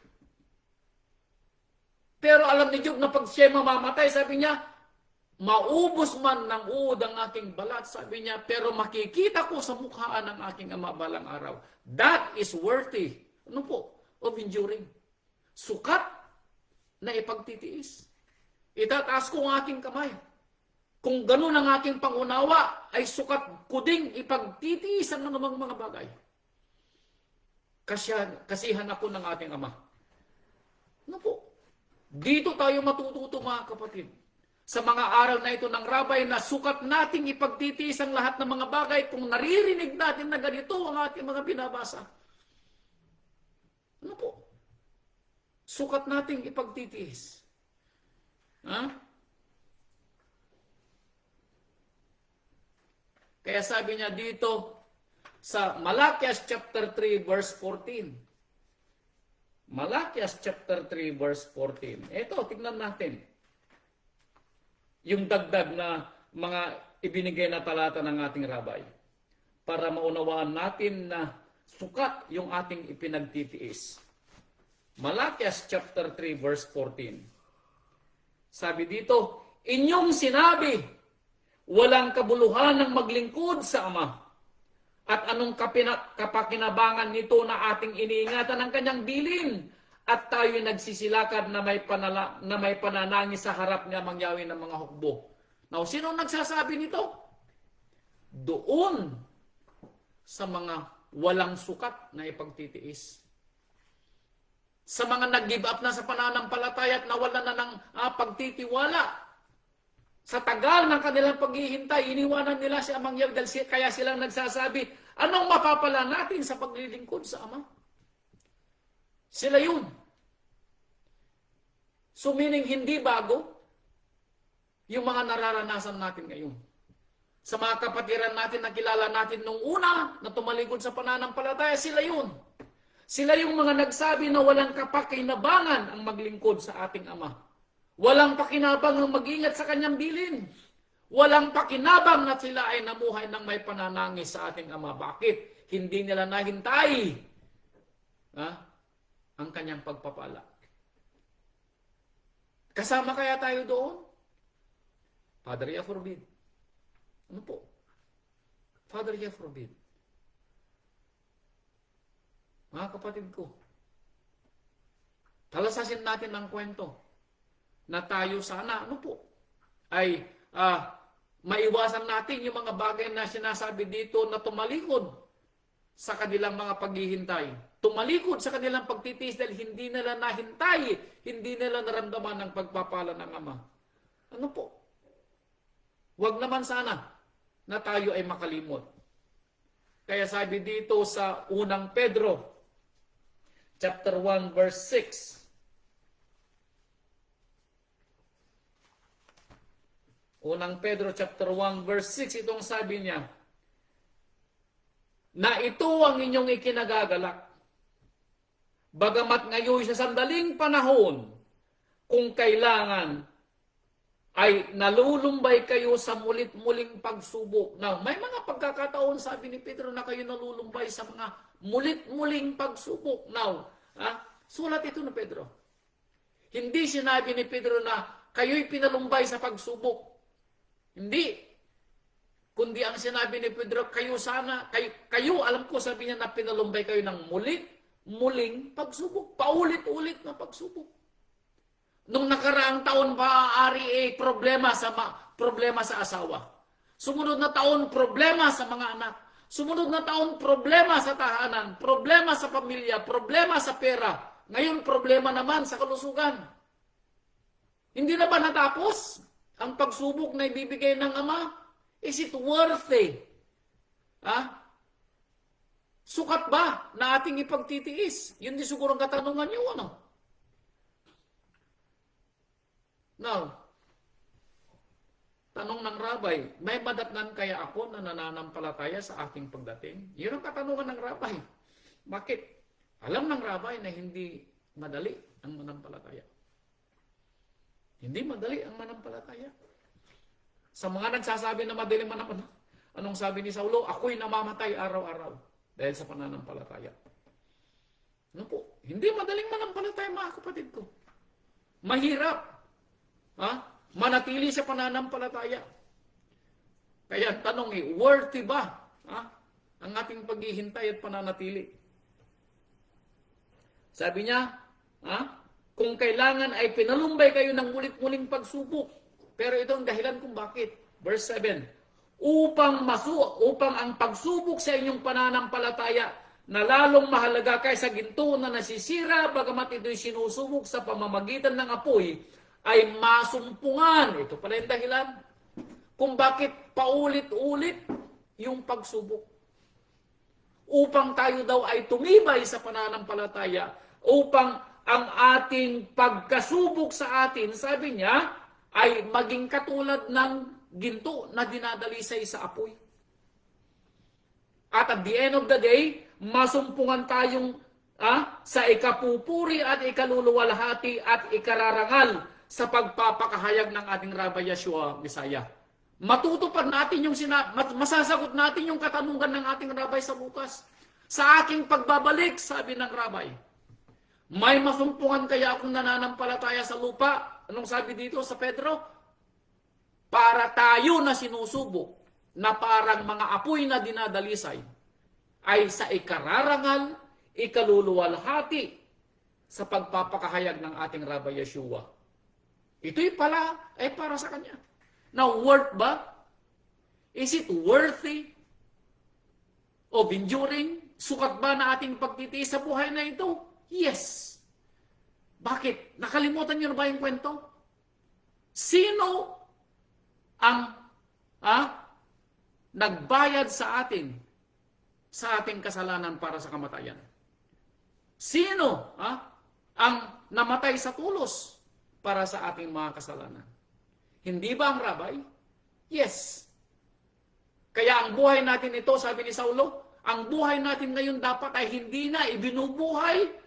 Pero alam ni Job na pag siya mamamatay, sabi niya, maubos man ng uod ang aking balat, sabi niya, pero makikita ko sa mukhaan ng aking Ama balang araw. That is worthy, of enduring. Sukat na ipagtitiis. Itataas ko ang aking kamay. Kung ganun ang aking pangunawa, ay sukat ko ding ipagtitiisan ng mga bagay. Kasihan ako ng ating Ama. Dito tayo matututo mga kapatid. Sa mga aral na ito ng Rabay na sukat nating ipagtitiis ang lahat ng mga bagay kung naririnig natin na ganito ang ating mga binabasa. Sukat nating ipagtitiis. Kaya sabi niya dito sa Malakias chapter 3 verse 14. Malakias chapter 3 verse 14. Ito, tignan natin. Yung dagdag na mga ibinigay na talata ng ating Rabay. Para maunawaan natin na sukat yung ating ipinagtitiis. Malakias chapter 3 verse 14. Sabi dito, inyong sinabi, walang kabuluhan ng maglingkod sa Ama. At anong kapakinabangan nito na ating iniingatan ng kanyang bilin? At tayo nagsisilakad na may pananangis sa harap niya mangyawin ng mga hukbo. Now, sino nagsasabi nito? Doon sa mga walang sukat na ipagtitiis. Sa mga nag-give up na sa pananampalataya at nawala na ng pagtitiwala. Sa tagal ng kanilang paghihintay, iniwanan nila si Amang Yahweh kaya silang nagsasabi, anong mapapala natin sa paglilingkod sa Ama? Sila yun. So meaning hindi bago. yung mga nararanasan natin ngayon. Sa mga kapatiran natin na kilala natin nung una na tumalikod sa pananampalataya, sila yun. Sila yung mga nagsabi na walang kapakinabangan ang maglingkod sa ating Ama. Walang pakinabang ang mag-ingat sa kanyang bilin. Walang pakinabang na sila ay namuhay ng may pananangis sa ating Ama. Bakit? Hindi nila nahintay ang kanyang pagpapala. Kasama kaya tayo doon? Father, I forbid. Ano po? Father, I forbid. Mga kapatid ko, talasasin natin ang kwento na tayo sana, ano po, ay maiwasan natin yung mga bagay na sinasabi dito na tumalikod sa kanilang mga paghihintay. Tumalikod sa kanilang pagtitiis dahil hindi nila nahintay, hindi nila naramdaman ang pagpapala ng Ama. Ano po? Huwag naman sana na tayo ay makalimot. Kaya sabi dito sa unang Pedro, chapter 1, verse 6. Unang Pedro, chapter 1, verse 6, itong sabi niya, na ito ang inyong ikinagagalak. Bagamat ngayon sa sandaling panahon, kung kailangan, ay nalulumbay kayo sa mulit-muling pagsubok. Now, may mga pagkakataon, sabi ni Pedro, na kayo nalulumbay sa mga mulit-muling pagsubok. Now, sulat ito ni Pedro. Hindi sinabi ni Pedro na kayo'y pinalumbay sa pagsubok. Hindi. Kundi ang sinabi ni Pedro, kayo sana, kayo alam ko, sabi niya na pinalumbay kayo ng mulit-muling pagsubok. Paulit-ulit na pagsubok. Nung nakaraang taon pa, ari problema sa asawa. Sumunod na taon, problema sa mga anak. Sumunod na taon, problema sa tahanan, problema sa pamilya, problema sa pera. Ngayon, problema naman sa kalusugan. Hindi na ba natapos ang pagsubok na ibibigay ng Ama? Is it worthy? Sukat ba na ating ipagtitiis? Yun di siguro ang katanungan niyo, ano? Now, tanong ng rabay, may madatnan kaya ako na nananampalataya sa aking pagdating? Yun ang katanungan ng rabay. Bakit? Alam ng rabay na hindi madali ang manampalataya. Hindi madali ang manampalataya. Sa mga nagsasabi na madali manampalataya, anong sabi ni Saulo? Ako'y namamatay araw-araw dahil sa pananampalataya. Ano po? Hindi madaling manampalataya, mga kapatid ko. Mahirap. Manatili sa pananampalataya. Kaya ang tanong worthy ba ang ating paghihintay at pananatili? Sabi niya, kung kailangan ay pinalumbay kayo ng mulit-muling pagsubok. Pero ito ang dahilan kung bakit. Verse 7, upang ang pagsubok sa inyong pananampalataya na lalong mahalaga kaysa ginto na nasisira, bagamat ito'y sinusubok sa pamamagitan ng apoy, ay masumpungan. Ito pala yung dahilan kung bakit paulit-ulit yung pagsubok. Upang tayo daw ay tumibay sa pananampalataya, upang ang ating pagkasubok sa atin, sabi niya, ay maging katulad ng ginto na dinadalisay sa apoy. At at the end of the day, masumpungan tayong sa ikapupuri at ikaluluwalhati at ikararangal sa pagpapakahayag ng ating Rabbi Yeshua Messiah. Matutupad natin yung masasagot natin yung katanungan ng ating Rabbi sa bukas. Sa aking pagbabalik, sabi ng Rabbi, may masumpungan kaya akong nananampalataya sa lupa? Anong sabi dito sa Pedro? Para tayo na sinusubok, na parang mga apoy na dinadalisay, ay sa ikararangal, ikaluluwalhati sa pagpapakahayag ng ating Rabbi Yeshua. Ito'y pala ay para sa Kanya. Now, worth ba? Is it worthy of enduring? Sukat ba na ating pagtitiis sa buhay na ito? Yes. Bakit? Nakalimutan niyo na ba yung kwento? Sino ang nagbayad sa ating kasalanan para sa kamatayan? Sino ang namatay sa tulos para sa ating mga kasalanan? Hindi ba ang rabay? Yes. Kaya ang buhay natin ito, sabi ni Saulo, ang buhay natin ngayon dapat ay hindi na ibinubuhay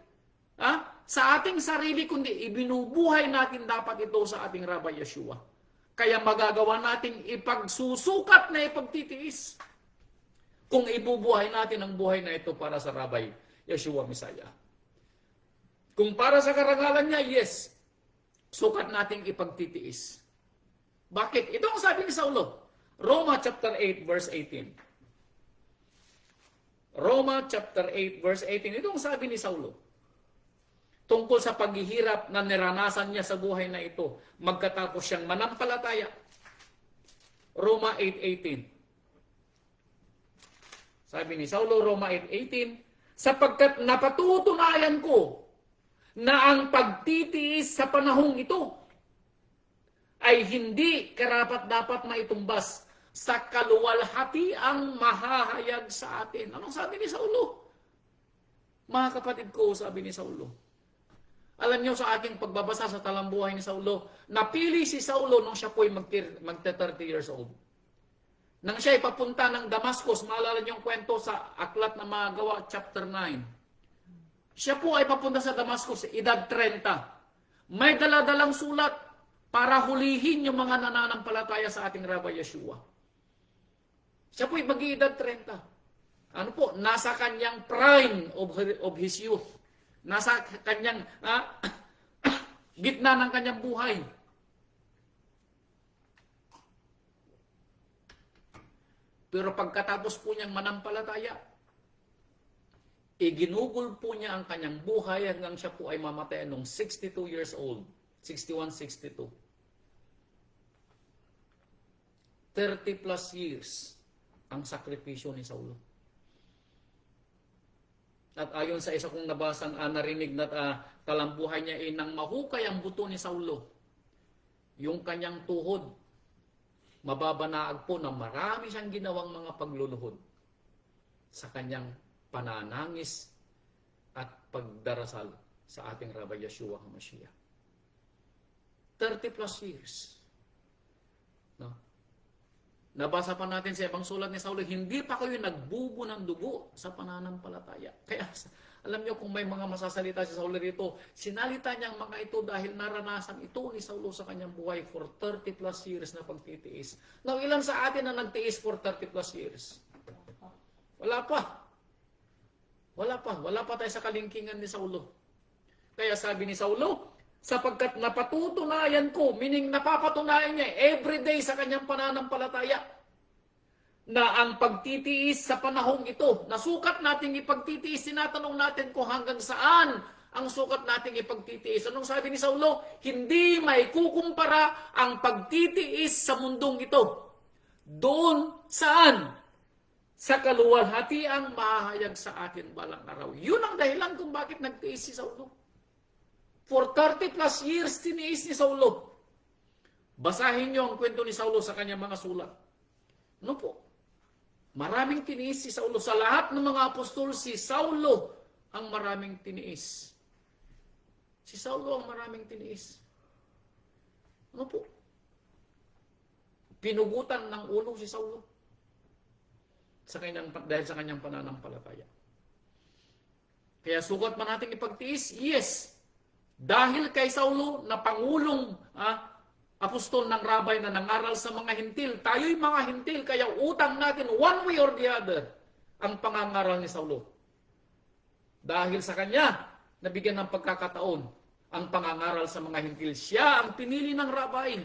sa ating sarili, kundi ibinubuhay natin dapat ito sa ating Rabbi Yeshua. Kaya magagawa nating ipagsusukat na ipagtitiis kung ibubuhay natin ang buhay na ito para sa Rabbi Yeshua Messiah. Kung para sa karangalan niya, yes, sukat nating ipagtitiis. Bakit? Ito ang sabi ni Saulo. Roma chapter 8 verse 18. Roma chapter 8 verse 18. Ito ang sabi ni Saulo. Tungkol sa paghihirap na niranasan niya sa buhay na ito, magkatapos siyang manampalataya. Roma 8:18. Sabi ni Saulo, Roma 8:18, sapagkat napatutunayan ko na ang pagtitiis sa panahong ito ay hindi karapat-dapat maitumbas sa kaluwalhati ang mahahayag sa atin. Anong sabi ni Saulo? Mga kapatid ko, sabi ni Saulo. Alam niyo sa aking pagbabasa sa talambuhay ni Saulo, napili si Saulo nung siya po'y magte-30 years old. Nang siya ay papunta ng Damascus, maalala niyo yung kwento sa Aklat na Mga Gawa, chapter 9. Siya po ay papunta sa Damascus, edad 30. May daladalang sulat para hulihin yung mga nananampalataya sa ating Rabbi Yeshua. Siya po'y mag-iedad 30. Ano po? Nasa kanyang prime of his youth. Nasa kanyang gitna ng kanyang buhay. Pero pagkatapos po niyang manampalataya, iginugol po niya ang kanyang buhay hanggang siya po ay mamatay nung 62 years old. 61, 62. 30 plus years ang sakripisyo ni Saulo. At ayon sa isa kong nabasang narinig na talambuhay niya, nang mahukay ang buto ni Saulo, yung kanyang tuhod, mababanaag po na marami siyang ginawang mga pagluluhod sa kanyang pananangis at pagdarasal sa ating Rabbi Yeshua HaMashiach. 30 plus years. No? Nabasa pa natin sa ibang sulat ni Saulo, hindi pa kayo nagbubo ng dugo sa pananampalataya. Kaya alam niyo kung may mga masasalita si Saulo dito, sinalita niya ang mga ito dahil naranasan ito ni Saulo sa kanyang buhay for 30 plus years na pagtitiis. Now, ilan sa atin na nagtiis for 30 plus years? Wala pa. Wala pa tayo sa kalingkingan ni Saulo. Kaya sabi ni Saulo, sapagkat napatutunayan ko, meaning napapatunayan niya everyday sa kanyang pananampalataya, na ang pagtitiis sa panahong ito, nasukat nating ipagtitiis, tinatanong natin kung hanggang saan ang sukat nating ipagtitiis. Anong sabi ni Saulo? Hindi may kukumpara ang pagtitiis sa mundong ito. Doon saan? Sa kaluwalhatiang mahahayag sa atin balang araw. Yun ang dahilan kung bakit nagtiis si Saulo. For 30 plus years, tiniis ni Saulo. Basahin niyo ang kwento ni Saulo sa kanyang mga sulat. Ano po? Maraming tiniis si Saulo. Sa lahat ng mga apostol, si Saulo ang maraming tiniis. Si Saulo ang maraming tiniis. Ano po? Pinugutan ng ulo si Saulo. Dahil sa kanyang pananampalataya. Kaya sukat man natin ipagtiis? Yes. Dahil kay Saulo na pangulong apostol ng rabay na nangaral sa mga hintil, tayo'y mga hintil, kaya utang natin one way or the other ang pangangaral ni Saulo. Dahil sa kanya, nabigyan ng pagkakataon ang pangangaral sa mga hintil. Siya ang pinili ng rabay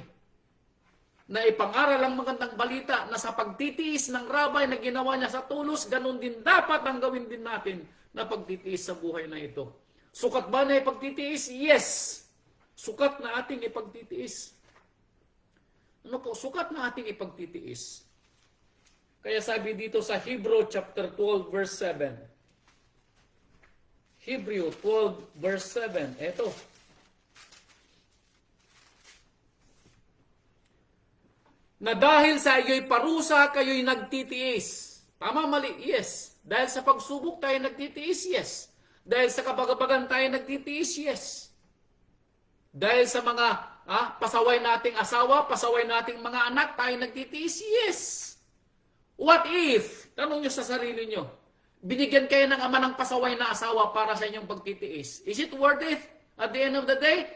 na ipangaral ang magandang balita na sa pagtitiis ng rabay na ginawa niya sa tulos, ganun din dapat ang gawin din natin na pagtitiis sa buhay na ito. Sukat ba na ipagtitiis? Yes. Sukat na ating ipagtitiis. Ano po? Sukat na ating ipagtitiis. Kaya sabi dito sa Hebrew chapter 12 verse 7. Hebrew 12 verse 7. Ito. Na dahil sa iyo'y parusa, kayo'y nagtitiis. Tama, mali? Yes. Dahil sa pagsubok tayo nagtitiis? Yes. Dahil sa kabagabagan tayo nagtitiis? Yes. Dahil sa mga pasaway nating asawa, pasaway nating mga anak, tayo nagtitiis? Yes. What if, tanong nyo sa sarili nyo, binigyan kayo ng ama ng pasaway na asawa para sa inyong pagtitiis? Is it worth it at the end of the day?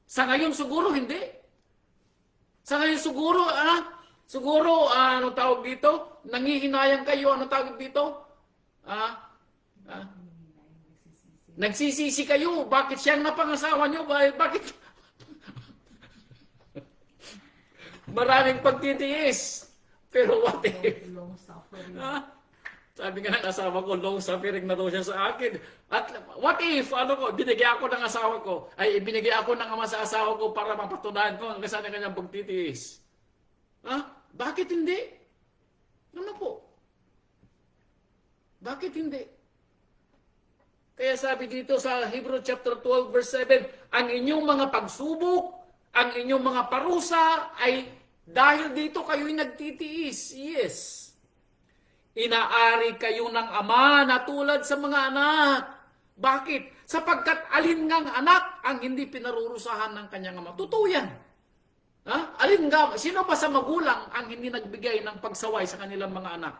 Sa ngayon siguro hindi. Sa ngayon siguro, ano tawag dito? Nangihinayang kayo, ano tawag dito? Nagsisisi kayo. Bakit siyang napangasawa nyo? Bakit? Maraming pagtitiis. Pero what if? Long suffering. Sabi nga ng asawa ko, long suffering na daw siya sa akin. At what if, binigay ako ng asawa ko, binigay ako ng ama sa asawa ko para mapatunayan ko ang kasana kanyang pagtitiis. Bakit hindi? Ano po? Bakit hindi? Kaya sabi dito sa Hebrew chapter 12 verse 7, ang inyong mga pagsubok, ang inyong mga parusa ay dahil dito kayo'y nagtitiis. Yes. Inaari kayo ng ama na tulad sa mga anak. Bakit? Sapagkat alin ngang anak ang hindi pinarurusahan ng kanyang ama. Totoo yan. Alin nga, sino ba sa magulang ang hindi nagbigay ng pagsaway sa kanilang mga anak?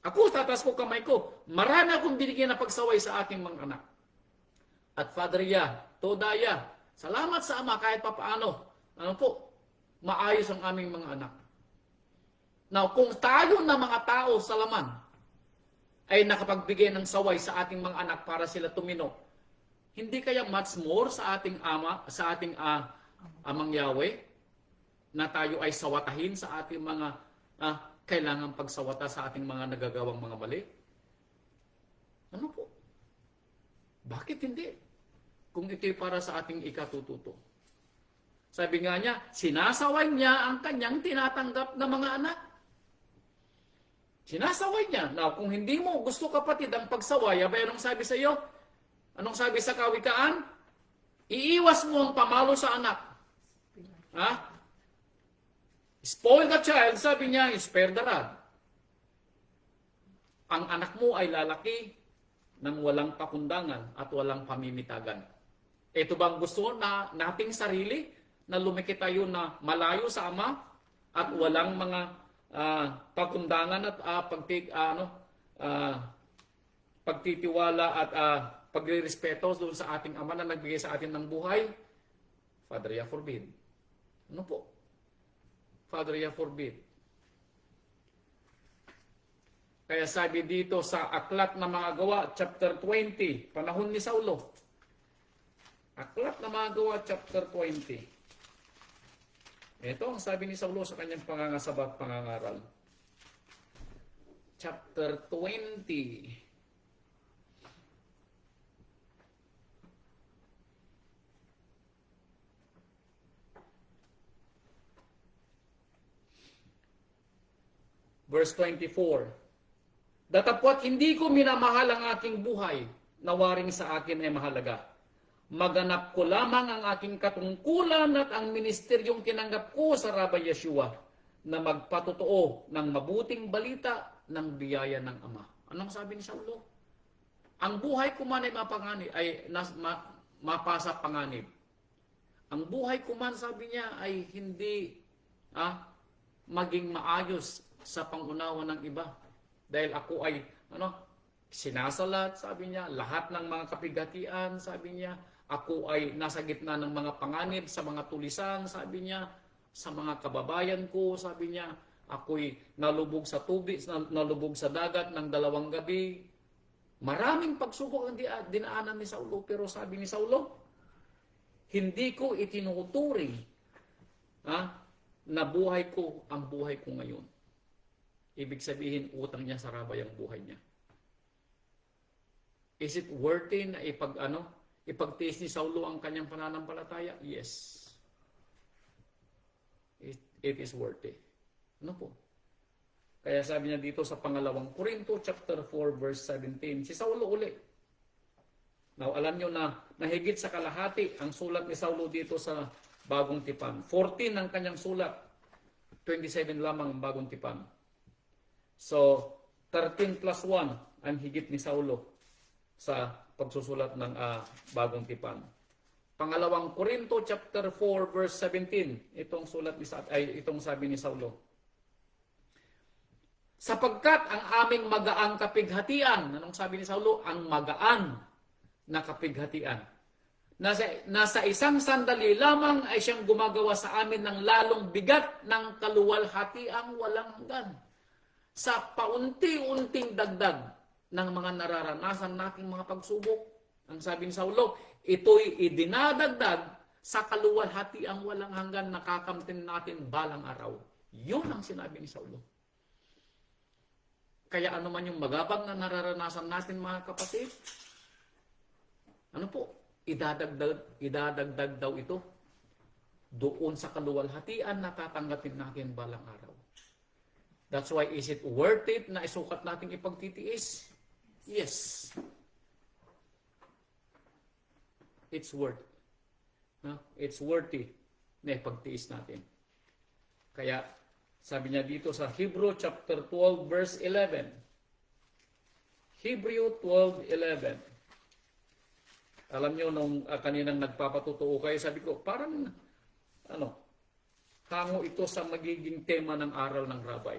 Ako, tatas ko kamay ko. Marami akong binigyan na pagsaway sa aking mga anak. At Father Todaya, salamat sa ama kahit papaano. Maayos ang aming mga anak. Now, kung tayo na mga tao sa laman ay nakapagbigay ng saway sa ating mga anak para sila tumino, hindi kaya much more sa ating ama, sa ating amang Yahweh, na tayo ay sawatahin sa ating mga kailangang pagsawata sa ating mga nagagawang mga mali? Ano po? Bakit hindi? Kung ito'y para sa ating ikatututo. Sabi nga niya, sinasaway niya ang kanyang tinatanggap na mga anak. Sinasaway niya. Now, kung hindi mo gusto kapatid ang pagsaway, anong sabi sa iyo? Anong sabi sa kawikaan? Iiwas mo ang pamalo sa anak. Spoil the child, sabi niya, spare the rod. Ang anak mo ay lalaki ng walang pakundangan at walang pamimitagan. Ito bang gusto na nating sarili? Na lumiki tayo na malayo sa ama at walang mga pakundangan at pagtitiwala at pagrerespeto doon sa ating ama na nagbigay sa atin ng buhay? Father, forbid. Ano po? Father, forbid. Kaya sabi dito sa Aklat ng Mga Gawa, chapter 20, panahon ni Saulo. Aklat ng Mga Gawa, chapter 20. Ito ang sabi ni Saulo sa kanyang pangangasaba at pangangaral. Chapter 20. Verse 24. Datapwat hindi ko minamahal ang aking buhay, na waring sa akin ay mahalaga. Maganap ko lamang ang aking katungkulan at ang ministeryong tinanggap ko sa Rabbi Yeshua na magpatotoo ng mabuting balita ng biyaya ng Ama. Anong sabi ni Saulo? Ang buhay ko man ay mapasa panganib. Ang buhay ko man, sabi niya, ay hindi maging maayos sa pangunawa ng iba. Dahil ako ay sinasalat, sabi niya, lahat ng mga kapigatian, sabi niya, ako ay nasa gitna ng mga panganib, sa mga tulisan, sabi niya, sa mga kababayan ko, sabi niya, ako'y nalubog sa tubig, nalubog sa dagat ng 2 gabi. Maraming pagsubok ang dinaanan ni Saulo, pero sabi ni Saulo, hindi ko itinuturing na buhay ko ang buhay ko ngayon. Ibig sabihin, utang niya sa Rabay ang buhay niya. Is it worthy na ipagtiis ni Saulo ang kanyang pananampalataya? Yes. It is worthy. Ano po? Kaya sabi niya dito sa pangalawang Korinto chapter 4 verse 17, si Saulo uli. Now, alam niyo na nahigit sa kalahati ang sulat ni Saulo dito sa Bagong Tipan. 14 ang kanyang sulat. 27 lamang ang Bagong Tipan. So, 13 plus 1 ang higit ni Saulo sa pagsusulat ng Bagong Tipan. Pangalawang Korinto chapter 4 verse 17. Itong sulat ni itong sabi ni Saulo. Sapagkat ang aming magaang kapighatian, anong sabi ni Saulo? Ang magaan na kapighatian. Nasa isang sandali lamang ay siyang gumagawa sa amin ng lalong bigat ng kaluwalhatiang walang hanggan. Sa paunti-unting dagdag ng mga nararanasan nating mga pagsubok, ang sabi ni Saulo, ito'y idinadagdag sa kaluwalhatiang walang hanggan na kakamtin natin balang araw. Yun ang sinabi ni Saulo. Kaya ano man yung magabang na nararanasan natin mga kapatid, ano po? Idadagdag daw ito doon sa kaluwalhatian na tatanggapin natin balang araw. That's why, is it worth it na isukat natin ipagtitiis? Yes. It's worth it. No? It's worthy na ipagtiis natin. Kaya, sabi niya dito sa Hebrew chapter 12 verse 11. Hebrew 12:11. Alam nyo, nung kaninang nagpapatutuo kayo, sabi ko, parang, hango ito sa magiging tema ng aral ng rabbi.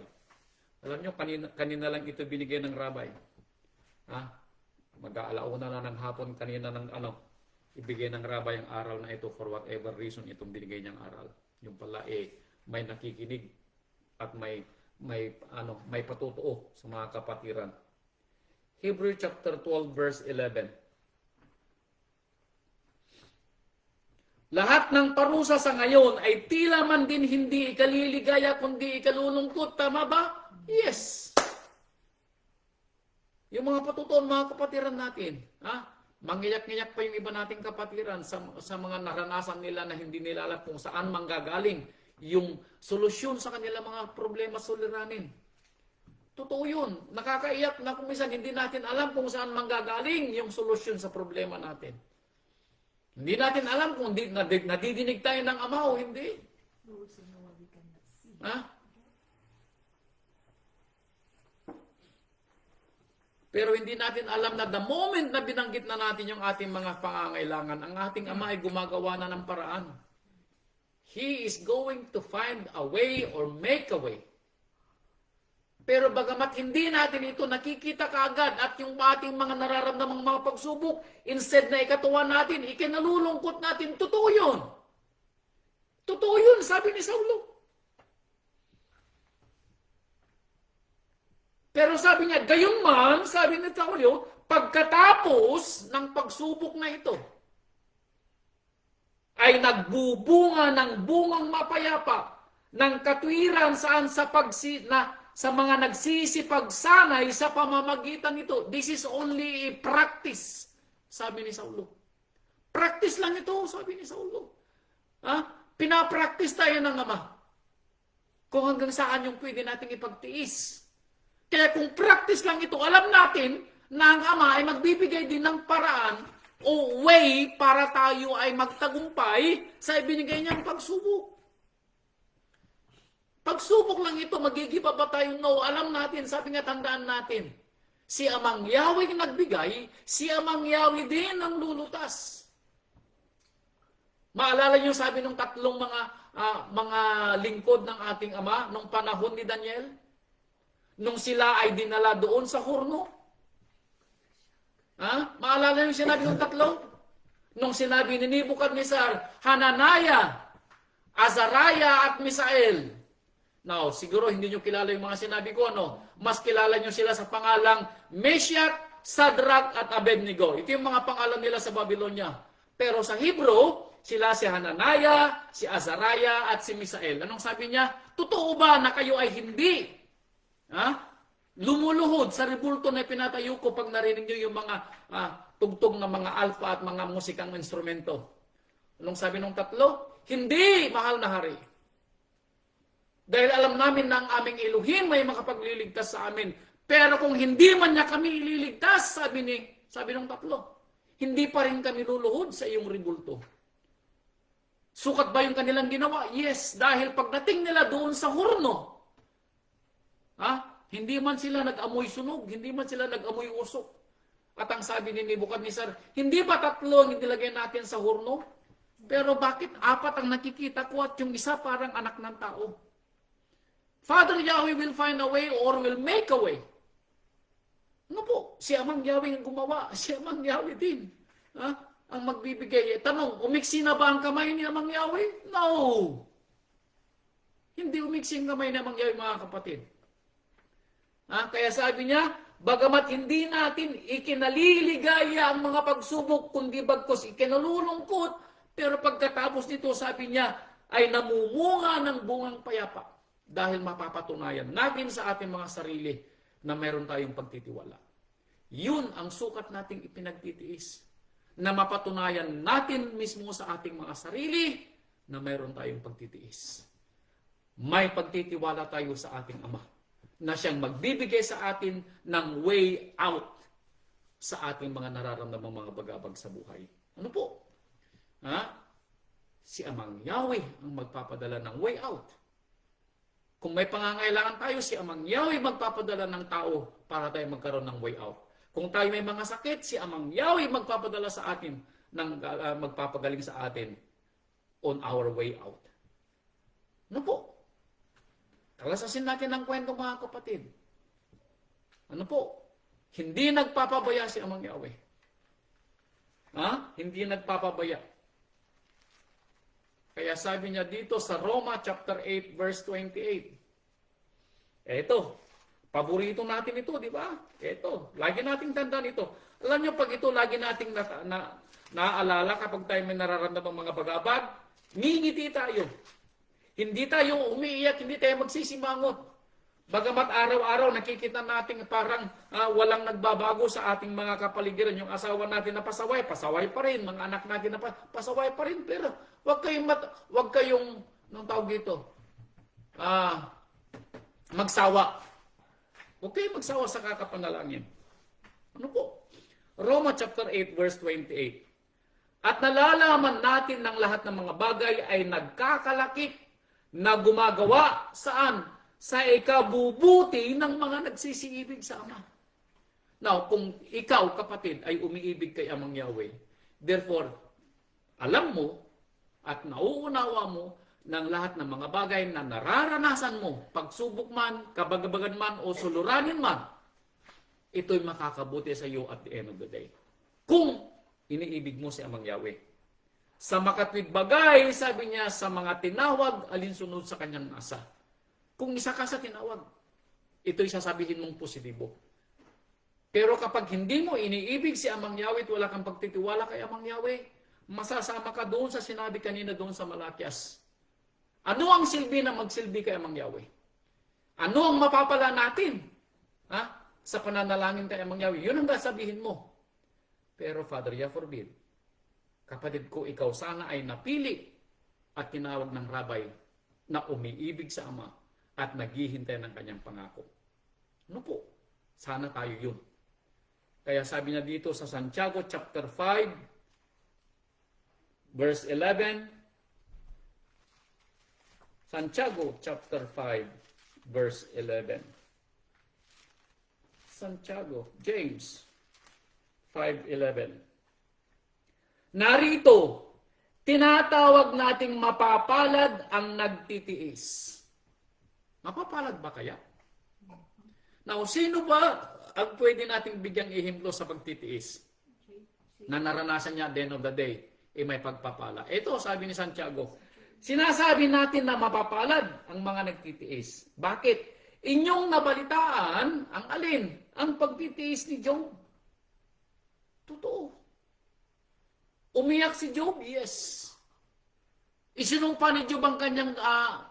Alam nyo, kanina lang ito binigay ng rabbi. Mag-aalauna na ng hapon, kanina ng, ibigay ng rabbi ang aral na ito for whatever reason itong binigay niyang aral. Yung pala, may nakikinig at may patutuo sa mga kapatiran. Hebrew chapter 12 verse 11. Lahat ng parusa sa ngayon ay tila man din hindi ikaliligaya kundi ikalulungkot. Tama ba? Yes. Yung mga patutuon, mga kapatiran natin, mangiyak-ngiyak pa yung iba nating kapatiran sa mga naranasan nila na hindi nila alam kung saan manggagaling yung solusyon sa kanila mga problema suliranin. Totoo yun. Nakakaiyak na kung minsan hindi natin alam kung saan manggagaling yung solusyon sa problema natin. Hindi natin alam kung nadidinig tayo ng Ama o hindi. Pero hindi natin alam na the moment na binanggit na natin yung ating mga pangangailangan, ang ating Ama ay gumagawa na ng paraan. He is going to find a way or make a way. Pero bagamat hindi natin ito nakikita kaagad at yung ating mga nararamdamang mga pagsubok, instead na ikatuwa natin, ikinalulungkot natin, totoo yun. Totoo yun, sabi ni Saulo. Pero sabi niya, gayunman, sabi ni Saulo, pagkatapos ng pagsubok na ito, ay nagbubunga ng bungang mapayapa, ng katwiran saan sa mga nagsisipagsanay sa pamamagitan nito. This is only a practice, sabi ni Saulo. Practice lang ito, sabi ni Saulo. Pinapractice tayo ng Ama. Kung hanggang saan yung pwede nating ipagtiis. Kaya kung practice lang ito, alam natin na ang Ama ay magbibigay din ng paraan o way para tayo ay magtagumpay sa ibinigay niyang pagsubok. Pagsubok lang ito, magigiba ba tayo? No, alam natin, sabi nga, tandaan natin. Si Amang Yahweh nagbigay, si Amang Yahweh din ang lulutas. Maalala niyo sabi ng tatlong mga lingkod ng ating Ama nung panahon ni Daniel? Nung sila ay dinala doon sa horno? Maalala niyo sinabi ng tatlo? Nung sinabi ni Nebuchadnezzar, Hananiah, Azariah at Misael. Now, siguro hindi nyo kilala yung mga sinabi ko, Mas kilala nyo sila sa pangalang Meshach, Shadrach at Abednego. Ito yung mga pangalan nila sa Babylonia. Pero sa Hebrew, sila si Hananiah, si Azariah at si Misael. Anong sabi niya? Totoo ba na kayo ay hindi lumuluhod sa rebulto na pinatayo ko pag narinig nyo yung mga tugtog na mga alpha at mga musikang instrumento? Anong sabi ng tatlo? Hindi, mahal na hari. Dahil alam namin na ang aming Elohim may makapagliligtas sa amin. Pero kung hindi man niya kami ililigtas, sabi ng tatlo, hindi pa rin kami luluhod sa iyong rebulto. Sukat ba yung kanilang ginawa? Yes, dahil pagdating nila doon sa horno, hindi man sila nag-amoy sunog, hindi man sila nag-amoy usok. At ang sabi ni Nebuchadnezzar, hindi ba tatlo ang nilagay natin sa horno? Pero bakit apat ang nakikita ko at yung isa parang anak ng tao? Father Yahweh will find a way or will make a way. Ano po? Si Amang Yahweh ang gumawa. Si Amang Yahweh din. Ha? Ang magbibigay. Tanong, umiksi na ba ang kamay ni Amang Yahweh? No! Hindi umiksi ang kamay ni Amang Yahweh, mga kapatid. Ha? Kaya sabi niya, bagamat hindi natin ikinaliligaya ang mga pagsubok, kundi bagkos ikinalulungkot, pero pagkatapos nito, sabi niya, ay namumunga ng bungang payapa dahil mapapatunayan natin sa ating mga sarili na meron tayong pagtitiwala. Yun ang sukat nating ipinagtitiis. Na mapatunayan natin mismo sa ating mga sarili na meron tayong pagtitiis. May pagtitiwala tayo sa ating Ama na siyang magbibigay sa atin ng way out sa ating mga nararamdamang mga bagabag sa buhay. Ano po? Ha? Si Amang Yahweh ang magpapadala ng way out. Kung may pangangailangan tayo, si Amang Yahweh magpapadala ng tao para tayo magkaroon ng way out. Kung tayo may mga sakit, si Amang Yahweh magpapadala sa atin, magpapagaling sa atin on our way out. Ano po? Kalasasin natin ang kwento, mga kapatid. Ano po? Hindi nagpapabaya si Amang Yahweh. Ha? Hindi nagpapabaya. Kaya sabi niya dito sa Roma chapter 8 verse 28. Ito, paborito natin ito, di ba? Ito, lagi nating tandaan ito. Alam niyo, pag ito lagi nating naaalala kapag tayo may nararamdamang mga bagabag, ngingiti tayo. Hindi tayo umiiyak, hindi tayo magsisimangot. Bagamat araw-araw nakikita natin parang walang nagbabago sa ating mga kapaligiran. Yung asawa natin na pasaway, pasaway pa rin. Mga anak natin na pasaway pa rin. Pero wag kayong nung tawag dito, magsawa. Huwag kayong magsawa sa kakapanalangin. Ano po? Roma chapter 8 verse 28. At nalalaman natin ng lahat ng mga bagay ay nagkakalakip na gumagawa saan? Sa ikabubuti ng mga nagsisiibig sa Ama. Now, kung ikaw, kapatid, ay umiibig kay Amang Yahweh, therefore, alam mo at nauunawa mo ng lahat ng mga bagay na nararanasan mo, pagsubok man, kabagabagan man, o suluranin man, ito'y makakabuti sa iyo at the end of the day. Kung iniibig mo si Amang Yahweh. Sa makatwid bagay, sabi niya, sa mga tinawag, alinsunod sa kanyang asa. Kung isa ka sa tinawag, ito'y sasabihin mong positibo. Pero kapag hindi mo iniibig si Amang Yahweh at wala kang pagtitiwala kay Amang Yahweh, masasama ka doon sa sinabi kanina doon sa Malakias. Ano ang silbi na magsilbi kay Amang Yahweh? Ano ang mapapala natin sa pananalangin kay Amang Yahweh? Yun ang sasabihin mo. Pero Father Yah forbid, kapatid ko, ikaw sana ay napili at tinawag ng rabay na umiibig sa Ama at naghihintay ng kanyang pangako. Ano po? Sana tayo yun. Kaya sabi niya dito sa Santiago chapter 5 verse 11. Santiago chapter 5 verse 11. Santiago, James 5:11. Narito, tinatawag nating mapapalad ang nagtitiis. Mapapalad ba kaya? Now, sino ba ang pwede nating bigyang ihimplo sa pagtitiis? Na naranasan niya at the end of the day, may pagpapala. Ito, sabi ni Santiago, sinasabi natin na mapapalad ang mga nagtitiis. Bakit? Inyong nabalitaan, ang alin? Ang pagtitiis ni Job. Totoo. Umiyak si Job? Yes. Isinumpa ni Job ang kanyang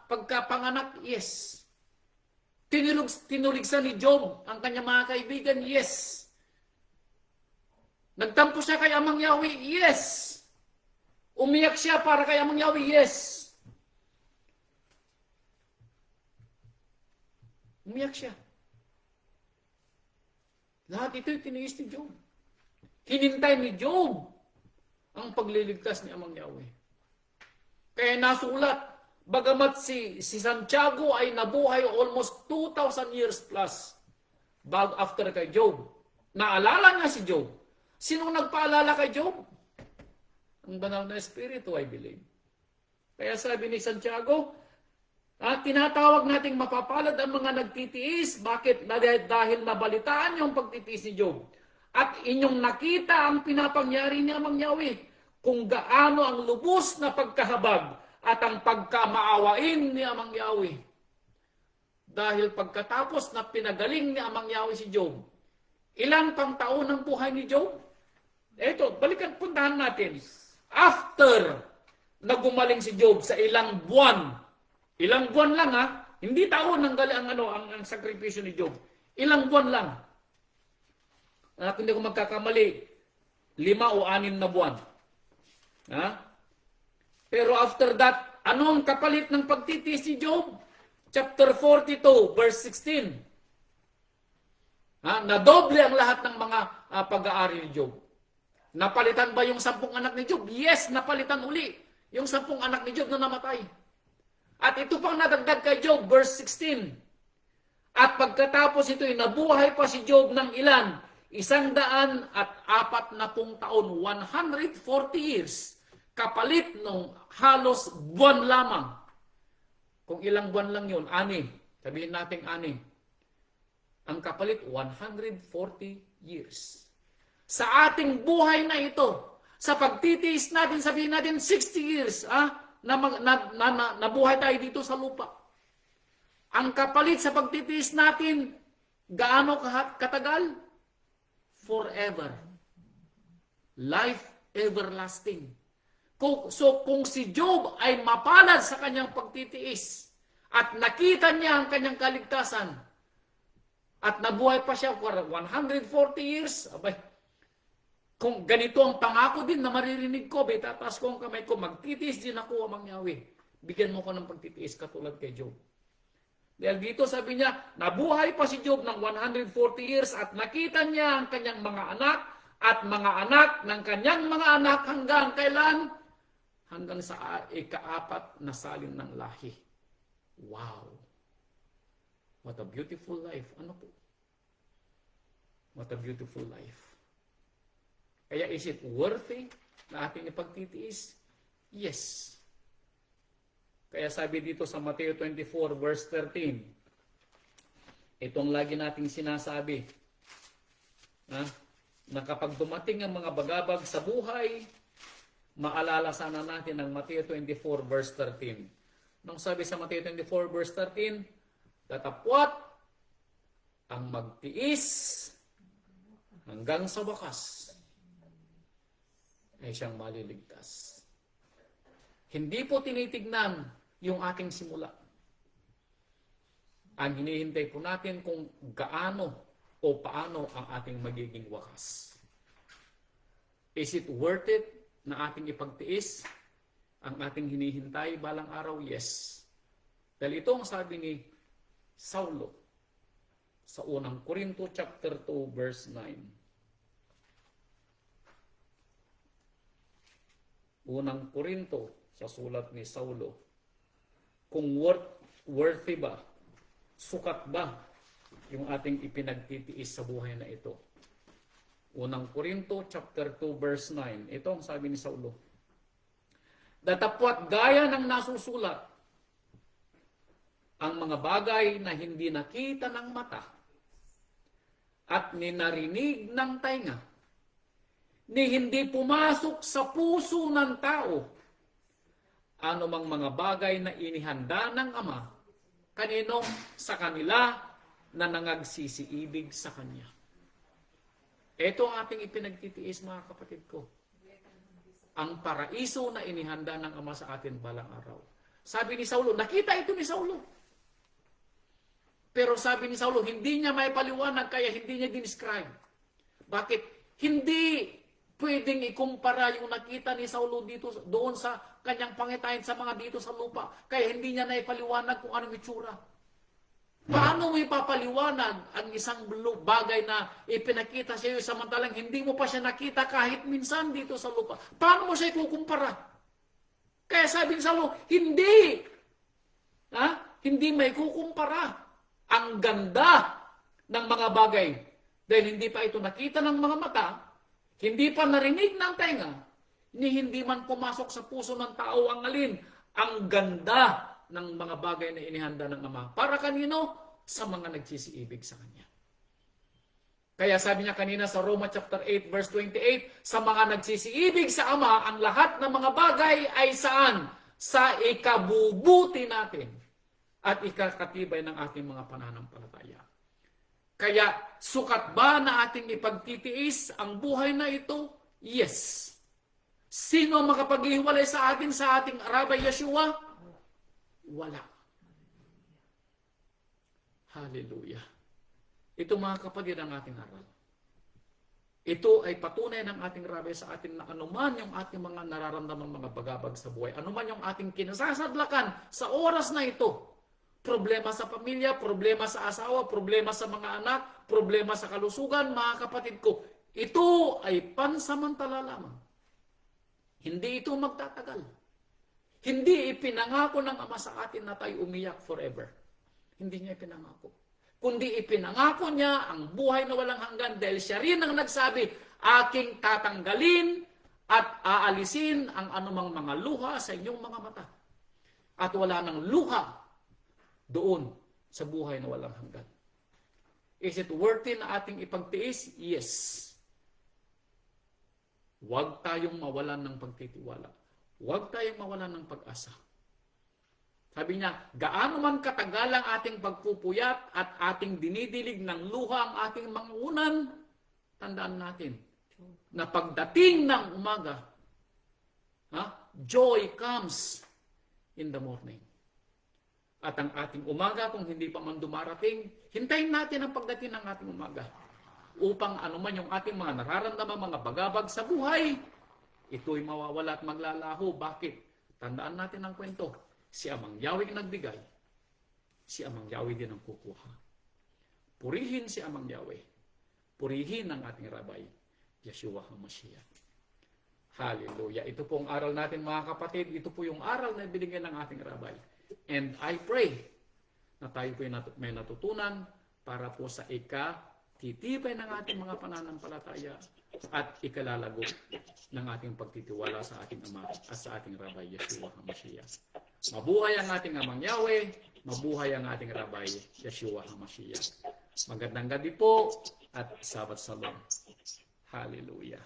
pagkapanganak? Yes. Tinuligsan ni Job ang kanyang mga kaibigan? Yes. Nagtampo siya kay Amang Yahweh? Yes. Umiyak siya para kay Amang Yahweh? Yes. Umiyak siya. Lahat ito'y tiniis ni Job. Hinintay ni Job ang pagliligtas ni Amang Yahweh. Kaya nasulat, bagamat si Santiago ay nabuhay almost 2,000 years plus bago after kay Job. Naalala niya si Job. Sinong nagpaalala kay Job? ang banal na Espiritu, I believe. Kaya sabi ni Santiago, tinatawag nating mapapalad ang mga nagtitiis. Bakit? Dahil nabalitaan yung pagtitiis ni Job. At inyong nakita ang pinapangyari ni Amang Yahweh, kung gaano ang lubos na pagkahabag at ang pagkamaawain ni Amang Yahweh. Dahil pagkatapos na pinagaling ni Amang Yahweh si Job, ilan pang taon ang buhay ni Job? Eto, balikan, puntahan natin. After na gumaling si Job sa ilang buwan lang hindi taon ang sakripisyo ni Job. Ilang buwan lang. Kung hindi ko magkakamali, 5 o 6 na buwan. Pero after that, ano ang kapalit ng pagtitiis ni Job? Chapter 42, verse 16. Nadoble ang lahat ng mga pag-aari ni Job. Napalitan ba yung 10 anak ni Job? Yes, napalitan uli. Yung 10 anak ni Job na namatay. At ito pang nadagdag kay Job, verse 16. At pagkatapos ito'y nabuhay pa si Job ng ilan? 140 taon, 140 years. Kapalit nung halos buwan lamang. Kung ilang buwan lang yun, 6. Sabihin natin 6. Ang kapalit, 140 years. Sa ating buhay na ito, sa pagtitiis natin, sabihin natin 60 years, nabuhay tayo dito sa lupa. Ang kapalit sa pagtitiis natin, gaano katagal? Forever. Life everlasting. So kung si Job ay mapalad sa kanyang pagtitiis at nakita niya ang kanyang kaligtasan at nabuhay pa siya for 140 years, abay, kung ganito ang pangako din na maririnig ko, tataas ko ang kamay ko, magtitiis din ako, Amang Yahweh. Bigyan mo ko ng pagtitiis katulad kay Job. Dahil dito sabi niya, nabuhay pa si Job ng 140 years at nakita niya ang kanyang mga anak at mga anak ng kanyang mga anak hanggang kailan? Hanggang sa ika-4 na salin ng lahi. Wow! What a beautiful life. Ano po? What a beautiful life. Kaya is it worthy na ating ipagtitiis? Yes. Kaya sabi dito sa Mateo 24 verse 13, itong lagi nating sinasabi, na kapag dumating ang mga bagabag sa buhay, maalala sana natin ang Mateo 24 verse 13. Nung sabi sa Mateo 24 verse 13, datapwat ang magtiis hanggang sa wakas ay siyang maliligtas. Hindi po tinitignan yung ating simula. Ang hinihintay po natin kung gaano o paano ang ating magiging wakas. Is it worth it na ating ipagtiis ang ating hinihintay balang araw? Yes. Dahil ito ang sabi ni Saulo sa unang Korinto chapter 2 verse 9. Unang Korinto, sa sulat ni Saulo, kung worthy ba, sukat ba yung ating ipinagtitiis sa buhay na ito. Unang Korinto chapter 2 verse 9. Ito ang sabi ni Saulo. Datapwat gaya ng nasusulat, ang mga bagay na hindi nakita ng mata at ninarinig ng tainga, ni hindi pumasok sa puso ng tao, anumang mga bagay na inihanda ng Ama, kanino? Sa kanila na nangagsisiibig sa Kanya. Ito ang ating ipinagtitiis, mga kapatid ko. Ang paraiso na inihanda ng Ama sa atin balang araw. Sabi ni Saulo, nakita ito ni Saulo. Pero sabi ni Saulo, hindi niya may paliwanag, kaya hindi niya dinescribe. Bakit? Hindi pwedeng ikumpara yung nakita ni Saulo dito, doon sa kanyang pangitain sa mga dito sa lupa. Kaya hindi niya naipaliwanag kung anong itsura. Paano mo ipapaliwanag ang isang bagay na ipinakita sa iyo samantalang hindi mo pa siya nakita kahit minsan dito sa lupa? Paano mo siya ikukumpara? Kaya sabi ni Saulo, hindi. Hindi may kukumpara ang ganda ng mga bagay. Dahil hindi pa ito nakita ng mga mata, hindi pa narinig ng tenga, ni hindi man pumasok sa puso ng tao ang alin, ang ganda ng mga bagay na inihanda ng Ama. Para kanino? Sa mga nagsisiibig sa Kanya. Kaya sabi niya kanina sa Roma chapter 8 verse 28, sa mga nagsisiibig sa Ama, ang lahat ng mga bagay ay saan? Sa ikabubuti natin at ikakatibay ng ating mga pananampalataya. Kaya sukat ba na ating ipagtitiis ang buhay na ito? Yes. Sino makapaghiwalay sa atin sa ating Rabbi Yeshua? Wala. Hallelujah. Ito mga kapatid ang ating aral. Ito ay patunay ng ating Rabbi sa atin na anuman yung ating mga nararamdamang mga bagabag sa buhay, anuman yung ating kinasasadlakan sa oras na ito, problema sa pamilya, problema sa asawa, problema sa mga anak, problema sa kalusugan, mga kapatid ko, ito ay pansamantala lamang. Hindi ito magtatagal. Hindi ipinangako ng Ama sa atin na tayo umiyak forever. Hindi niya ipinangako. Kundi ipinangako niya ang buhay na walang hanggan dahil siya rin ang nagsabi, aking tatanggalin at aalisin ang anumang mga luha sa inyong mga mata. At wala nang luha doon sa buhay na walang hanggan. Is it worth it na ating ipagtiis? Yes. Huwag tayong mawalan ng pagtitiwala. Huwag tayong mawalan ng pag-asa. Sabi niya, gaano man katagal ang ating pagpupuyat at ating dinidilig ng luha ang ating mga unan, tandaan natin na pagdating ng umaga, joy comes in the morning. At ang ating umaga, kung hindi pa man dumarating, hintayin natin ang pagdating ng ating umaga. Upang anuman yung ating mga nararamdaman, mga bagabag sa buhay, ito'y mawawala at maglalaho. Bakit? Tandaan natin ang kwento. Si Amang Yahweh ang nagbigay. Si Amang Yahweh din ang kukuha. Purihin si Amang Yahweh. Purihin ang ating Rabbi, Yeshua HaMashiach. Hallelujah. Ito po ang aral natin mga kapatid. Ito po yung aral na binigay ng ating Rabbi. And I pray na tayo po may natutunan para po sa titibay ng ating mga pananampalataya at ikalalago ng ating pagtitiwala sa ating Ama at sa ating Rabbi Yeshua HaMashiach. Mabuhay ang ating Amang Yahweh, mabuhay ang ating Rabbi Yeshua HaMashiach. Magandang gabi po at Sabat Shalom. Hallelujah.